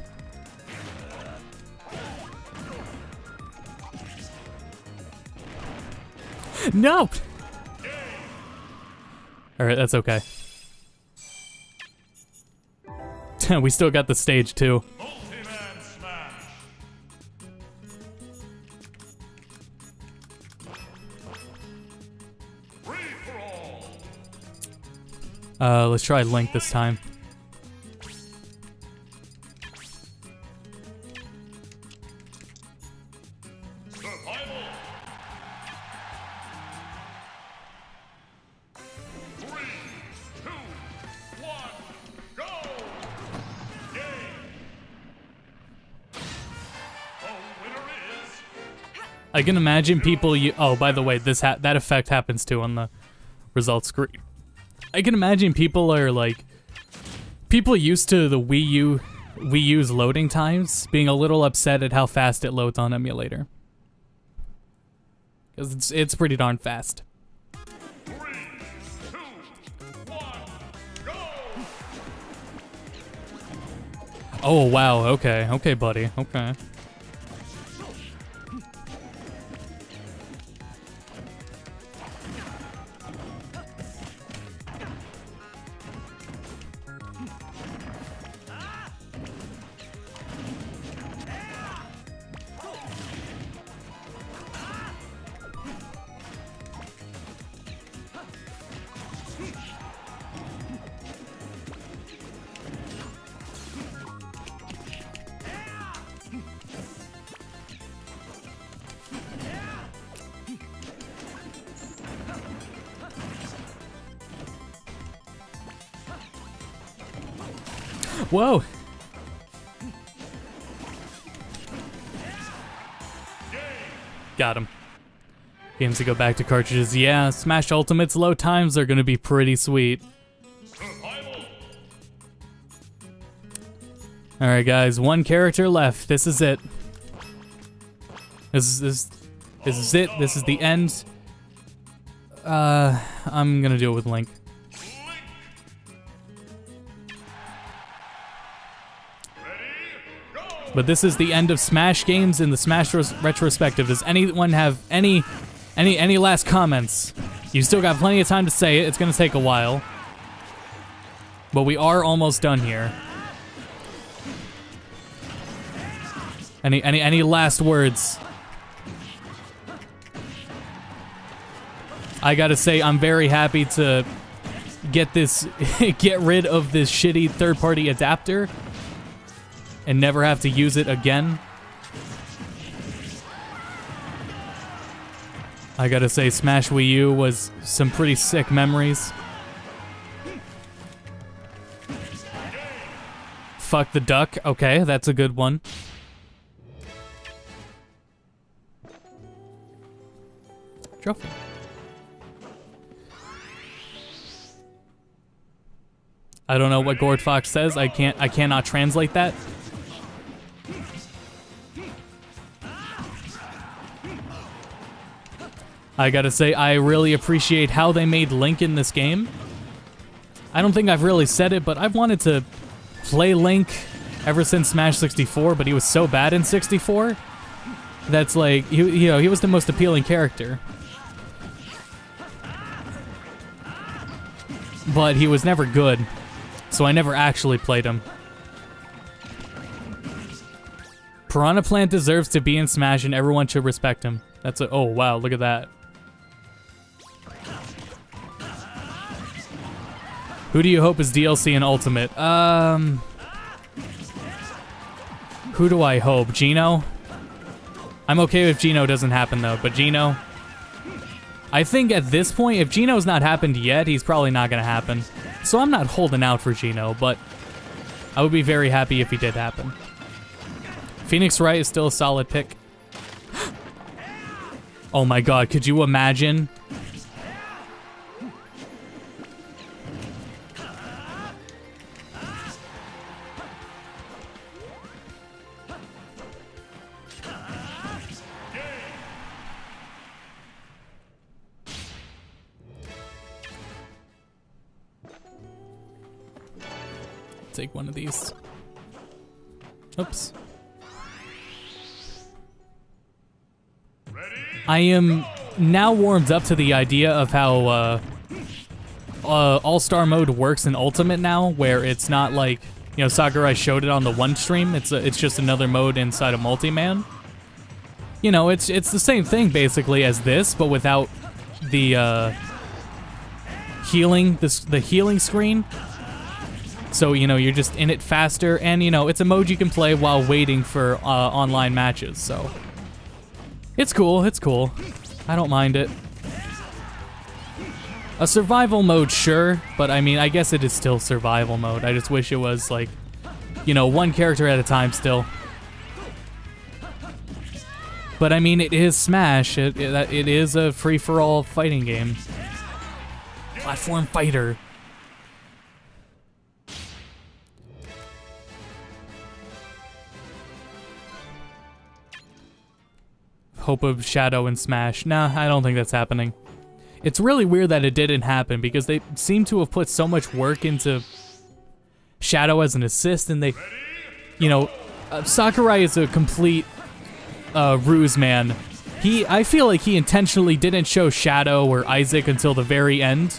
No! Alright, that's okay. We still got the stage too. Multi-man smash! Free for all! Let's try Link this time. Survival! 3, 2, 1, go! Game! The winner is... I can imagine people oh, by the way, that effect happens too on the results screen. I can imagine people are like, people used to the Wii U's loading times being a little upset at how fast it loads on emulator. Because it's pretty darn fast. 3, 2, 1, go! Oh wow, okay, okay buddy, okay. Whoa! Got him. Games to go back to cartridges. Yeah, Smash Ultimate's load times are gonna be pretty sweet. Survival. Alright guys, one character left. This is it. This is it. This is the end. I'm gonna do it with Link. But this is the end of Smash games in the Smash Retrospective. Does anyone have any last comments? You still got plenty of time to say it. It's gonna take a while. But we are almost done here. Any last words? I gotta say, I'm very happy to get rid of this shitty third-party adapter and never have to use it again. I gotta say, Smash Wii U was some pretty sick memories. Fuck the duck. Okay, that's a good one. Trophy. I don't know what Gord Fox says. I cannot translate that. I gotta say, I really appreciate how they made Link in this game. I don't think I've really said it, but I've wanted to play Link ever since Smash 64, but he was so bad in 64. That's like, he was the most appealing character. But he was never good, so I never actually played him. Piranha Plant deserves to be in Smash and everyone should respect him. Oh wow, look at that. Who do you hope is DLC in Ultimate? Who do I hope? Geno? I'm okay if Geno doesn't happen though, but Geno? I think at this point, if Geno's not happened yet, he's probably not gonna happen. So I'm not holding out for Geno, but I would be very happy if he did happen. Phoenix Wright is still a solid pick. Oh my god, could you imagine? Take one of these. Oops. I am now warmed up to the idea of how All-Star mode works in Ultimate now, where it's not like, you know, Sakurai showed it on the one stream. It's just another mode inside a multi-man. You know, it's the same thing basically as this, but without the healing screen. So, you know, you're just in it faster, and, you know, it's a mode you can play while waiting for online matches, so. It's cool, it's cool. I don't mind it. A survival mode, sure, but I mean, I guess it is still survival mode. I just wish it was, like, you know, one character at a time still. But I mean, it is Smash. It is a free-for-all fighting game. Platform fighter. Hope of Shadow and Smash. Nah, I don't think that's happening. It's really weird that it didn't happen because they seem to have put so much work into Shadow as an assist, and they, you know, Sakurai is a complete ruse man. I feel like he intentionally didn't show Shadow or Isaac until the very end,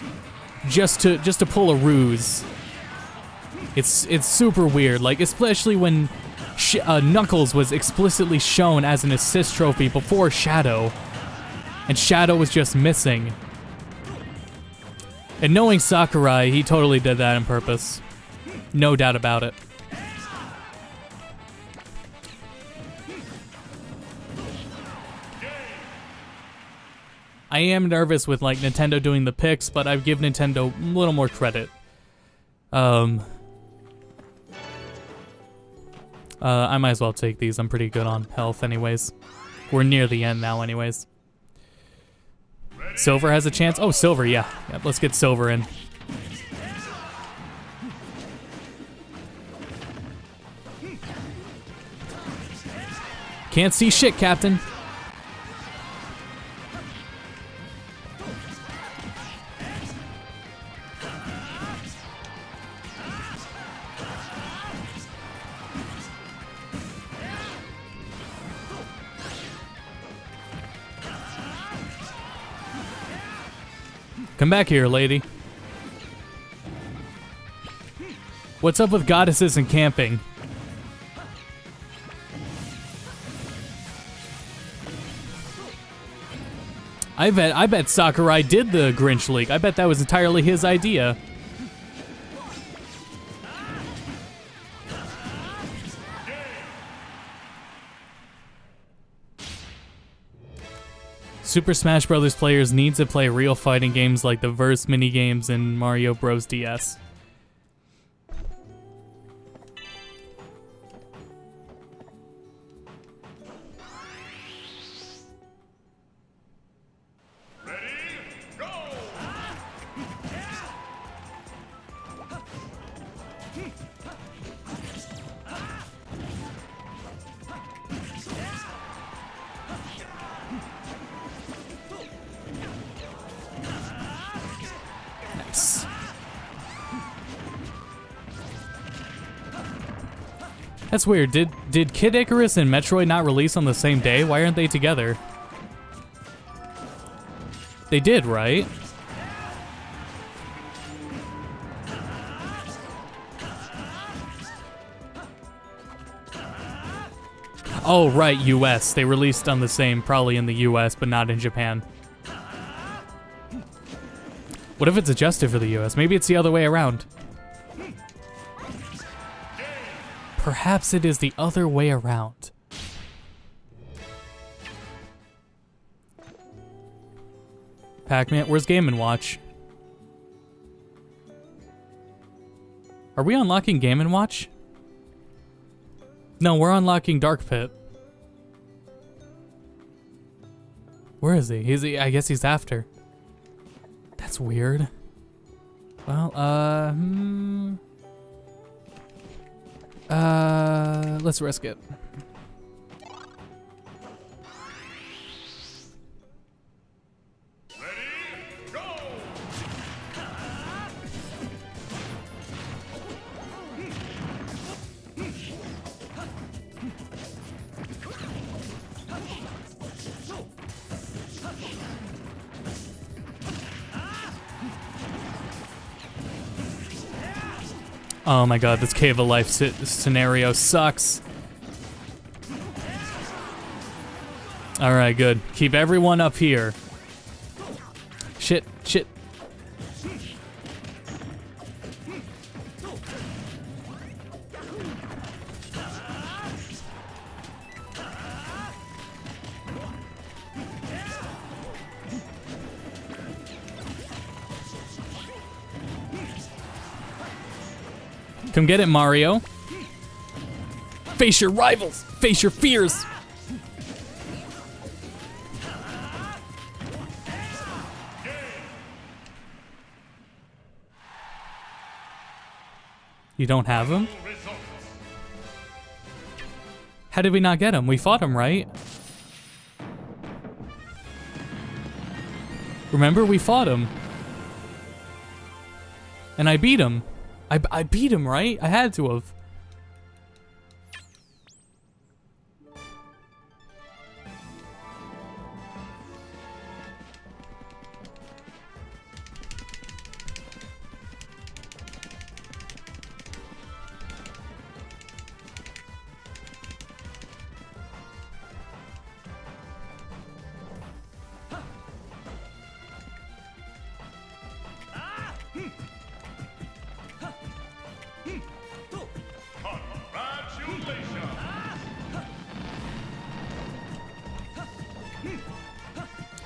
just to pull a ruse. It's super weird, like especially when Knuckles was explicitly shown as an assist trophy before Shadow, and Shadow was just missing. And knowing Sakurai, he totally did that on purpose. No doubt about it. I am nervous with like Nintendo doing the picks, but I give Nintendo a little more credit. I might as well take these. I'm pretty good on health anyways. We're near the end now anyways. Silver has a chance. Oh, Silver, yeah. Yep, let's get Silver in. Can't see shit, Captain. Come back here, lady. What's up with goddesses and camping? I bet Sakurai did the Grinch League. I bet that was entirely his idea. Super Smash Bros. Players need to play real fighting games like the Verse minigames in Mario Bros. DS. Nice. That's weird. Did Kid Icarus and Metroid not release on the same day? Why aren't they together? They did, right? Oh, right, US. They released on the same, probably in the US, but not in Japan. What if it's adjusted for the US? Maybe it's the other way around. Perhaps it is the other way around. Pac-Man, where's Game & Watch? Are we unlocking Game & Watch? No, we're unlocking Dark Pit. Where is he? I guess he's after. That's weird. Well, let's risk it. Oh my god, this Cave of Life scenario sucks. Alright, good. Keep everyone up here. Shit, shit. Come get it, Mario. Face your rivals. Face your fears. You don't have him? How did we not get him? We fought him, right? Remember, we fought him. And I beat him. I beat him, right? I had to have.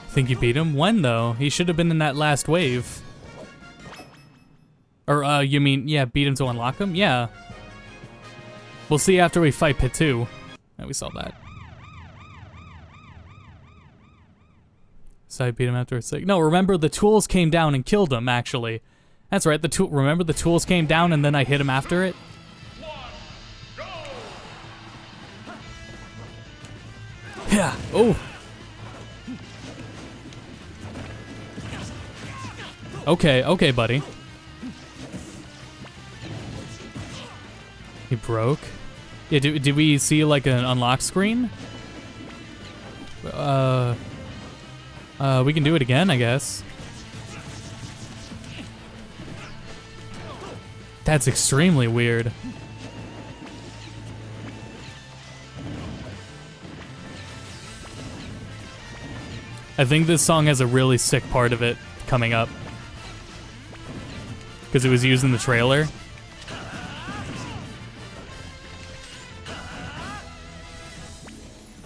Think you beat him? When, though? He should have been in that last wave. Or, you mean, yeah, beat him to unlock him? Yeah. We'll see after we fight Pit 2. Yeah, we saw that. So I beat him after a sick. No, remember the tools came down and killed him, actually. That's right, remember the tools came down and then I hit him after it? Yeah. Oh. Okay, buddy. He broke? Yeah, did we see like an unlock screen? We can do it again, I guess. That's extremely weird. I think this song has a really sick part of it coming up. Because it was used in the trailer.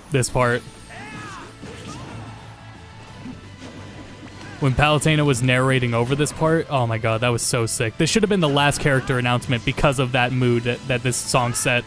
This part. When Palutena was narrating over this part, oh my god, that was so sick. This should have been the last character announcement because of that mood that this song set.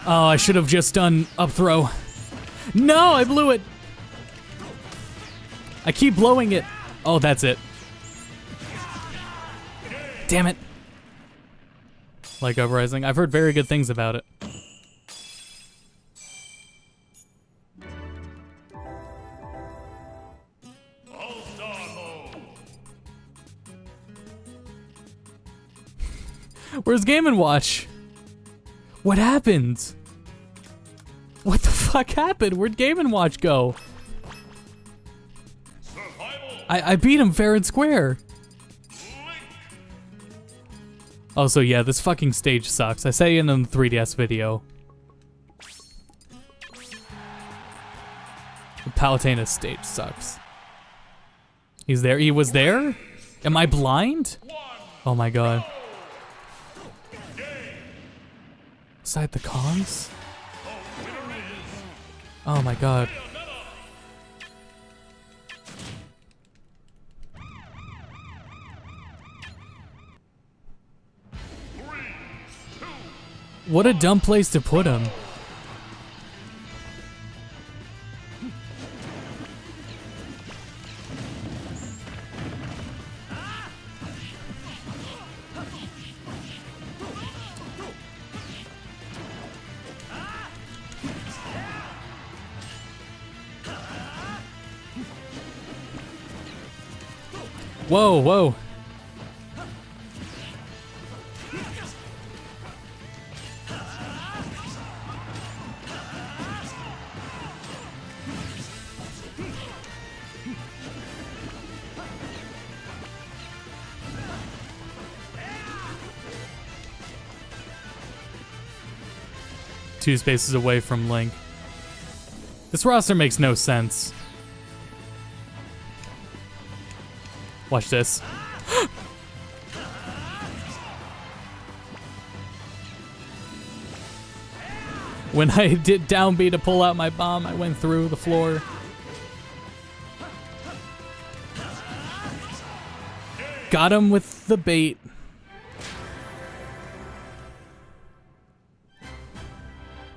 Oh, I should have just done up throw. No, I blew it. I keep blowing it. Oh, that's it. Damn it. Like Uprising. I've heard very good things about it. Where's Game & Watch? What happened? What the fuck happened? Where'd Game & Watch go? I beat him fair and square. Oh, so yeah, this fucking stage sucks. I say in the 3DS video. The Palutena's stage sucks. He's there? He was there? Am I blind? Oh my god. Inside the cons? Oh my god. What a dumb place to put him. Whoa, whoa. Two spaces away from Link. This roster makes no sense. Watch this. When I did down B to pull out my bomb, I went through the floor. Got him with the bait.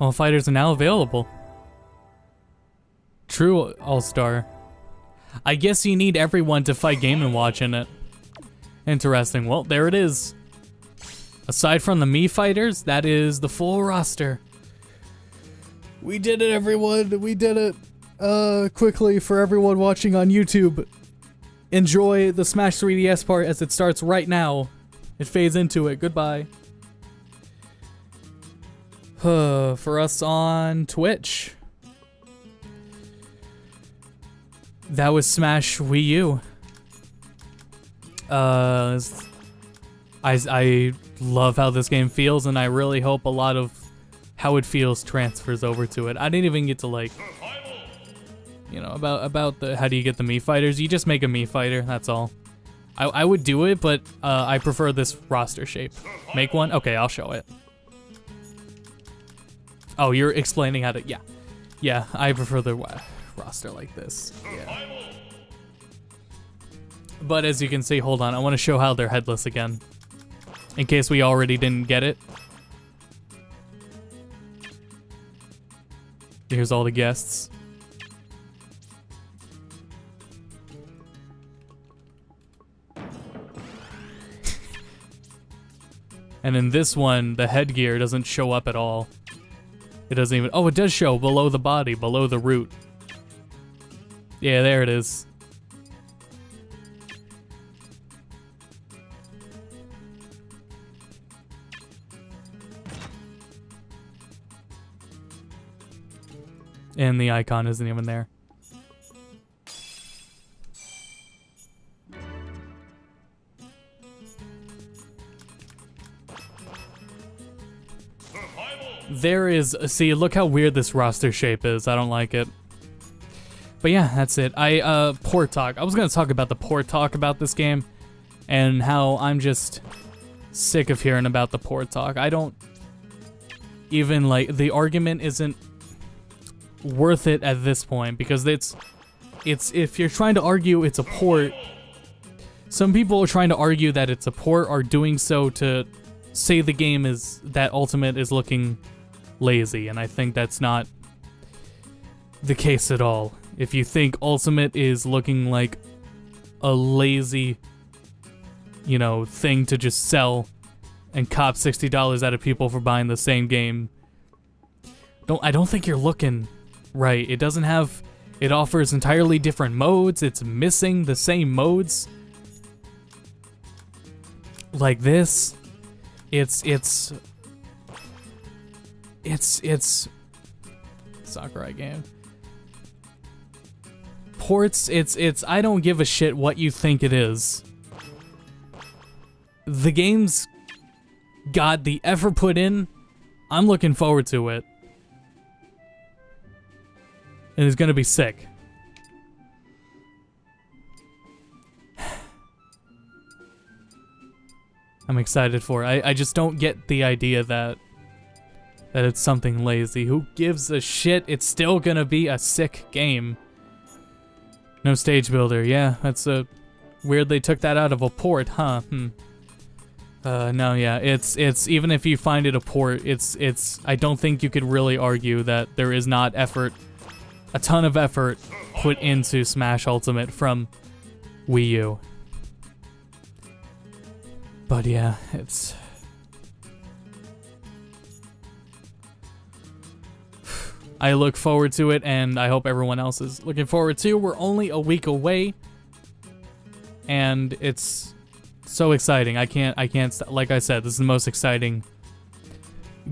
All fighters are now available. True All-Star. I guess you need everyone to fight Game & Watch in it. Interesting. Well, there it is. Aside from the Mii fighters, that is the full roster. We did it, everyone. We did it. Quickly for everyone watching on YouTube. Enjoy the Smash 3DS part as it starts right now. It fades into it. Goodbye. For us on Twitch. That was Smash Wii U. I love how this game feels, and I really hope a lot of how it feels transfers over to it. I didn't even get to like you know, about the how do you get the Mii fighters. You just make a Mii fighter, that's all. I would do it, but I prefer this roster shape. Make one? Okay, I'll show it. Oh, you're explaining how to, yeah. Yeah, I prefer the roster like this, yeah. But as you can see, hold on, I want to show how they're headless again. In case we already didn't get it. Here's all the guests. And in this one, the headgear doesn't show up at all. It doesn't even, oh, it does show below the body, below the root. Yeah, there it is. And the icon isn't even there. There is, see, look how weird this roster shape is. I don't like it. But yeah, that's it. Port talk. I was gonna talk about the port talk about this game and how I'm just sick of hearing about the port talk. I don't even like, the argument isn't worth it at this point because it's if you're trying to argue it's a port, some people are trying to argue that it's a port are doing so to say the game is, that Ultimate is looking lazy, and I think that's not the case at all. If you think Ultimate is looking like a lazy, you know, thing to just sell and cop $60 out of people for buying the same game, I don't think you're looking right. It doesn't have, it offers entirely different modes. It's missing the same modes. Like this. It's Sakurai game. Ports, it's I don't give a shit what you think it is. The game's got the effort put in. I'm looking forward to it. And it's gonna be sick. I'm excited for it. I just don't get the idea that it's something lazy. Who gives a shit? It's still gonna be a sick game. No stage builder. Yeah, that's weird they took that out of a port, huh? No, yeah, it's even if you find it a port, it's I don't think you could really argue that there is not effort, a ton of effort put into Smash Ultimate from Wii U. But yeah, it's... I look forward to it, and I hope everyone else is looking forward too. We're only a week away, and it's so exciting. I can't, like I said, this is the most exciting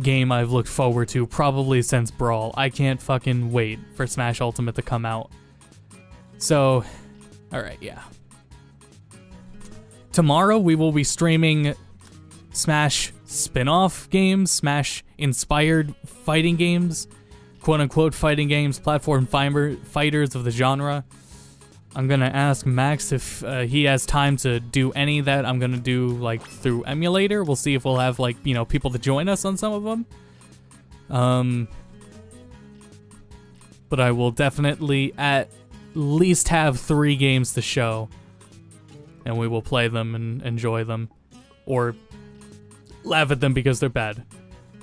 game I've looked forward to probably since Brawl. I can't fucking wait for Smash Ultimate to come out. So, alright, yeah. Tomorrow we will be streaming Smash spin-off games, Smash inspired fighting games, quote-unquote fighting games, platform fighters of the genre. I'm gonna ask Max if he has time to do any of that. I'm gonna do like through emulator. We'll see if we'll have like, you know, people to join us on some of them. But I will definitely at least have 3 games to show. And we will play them and enjoy them. Or laugh at them because they're bad.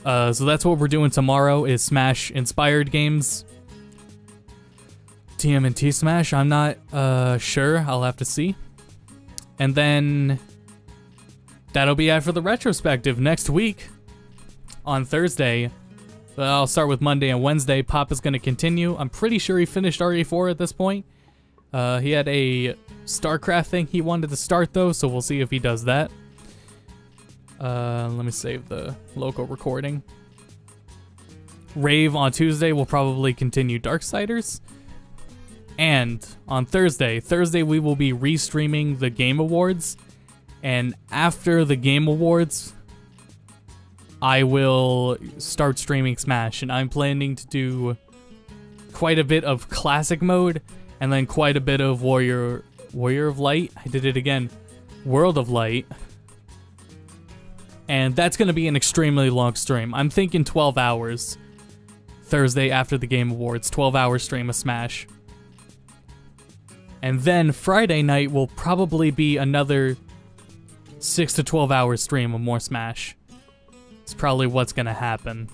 So that's what we're doing tomorrow is Smash inspired games. TMNT Smash, I'm not sure. I'll have to see. And then that'll be it for the retrospective next week on Thursday. I'll start with Monday and Wednesday. Pop is going to continue. I'm pretty sure he finished RE4 at this point. He had a StarCraft thing he wanted to start though, so we'll see if he does that. Let me save the local recording. Rave on Tuesday will probably continue Darksiders. And on Thursday we will be restreaming the Game Awards. And after the Game Awards, I will start streaming Smash. And I'm planning to do quite a bit of classic mode, and then quite a bit of Warrior of Light. I did it again. World of Light. And that's going to be an extremely long stream. I'm thinking 12 hours. Thursday after the Game Awards, 12-hour stream of Smash. And then Friday night will probably be another 6 to 12 hour stream of more Smash. It's probably what's going to happen.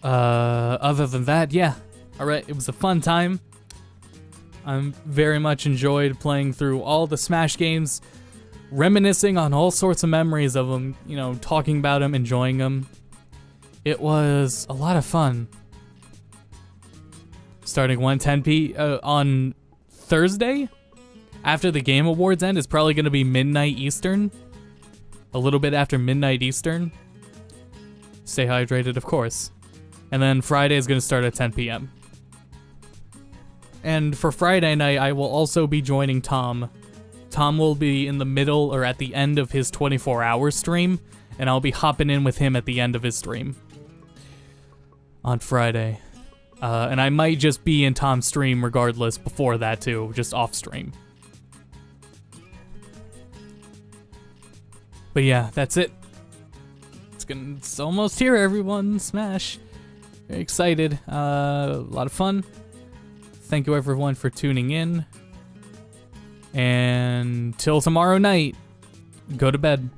Other than that, yeah. Alright, it was a fun time. I very much enjoyed playing through all the Smash games, reminiscing on all sorts of memories of them, you know, talking about them, enjoying them. It was a lot of fun. Starting 1:10 on Thursday, after the Game Awards end, is probably going to be midnight Eastern. A little bit after midnight Eastern. Stay hydrated, of course. And then Friday is going to start at 10 p.m. And for Friday night, I will also be joining Tom. Tom will be in the middle or at the end of his 24-hour stream, and I'll be hopping in with him at the end of his stream on Friday. And I might just be in Tom's stream regardless before that too, just off stream. But yeah, that's it. It's almost here, everyone. Smash. Very excited. A lot of fun. Thank you everyone for tuning in. And till tomorrow night, go to bed.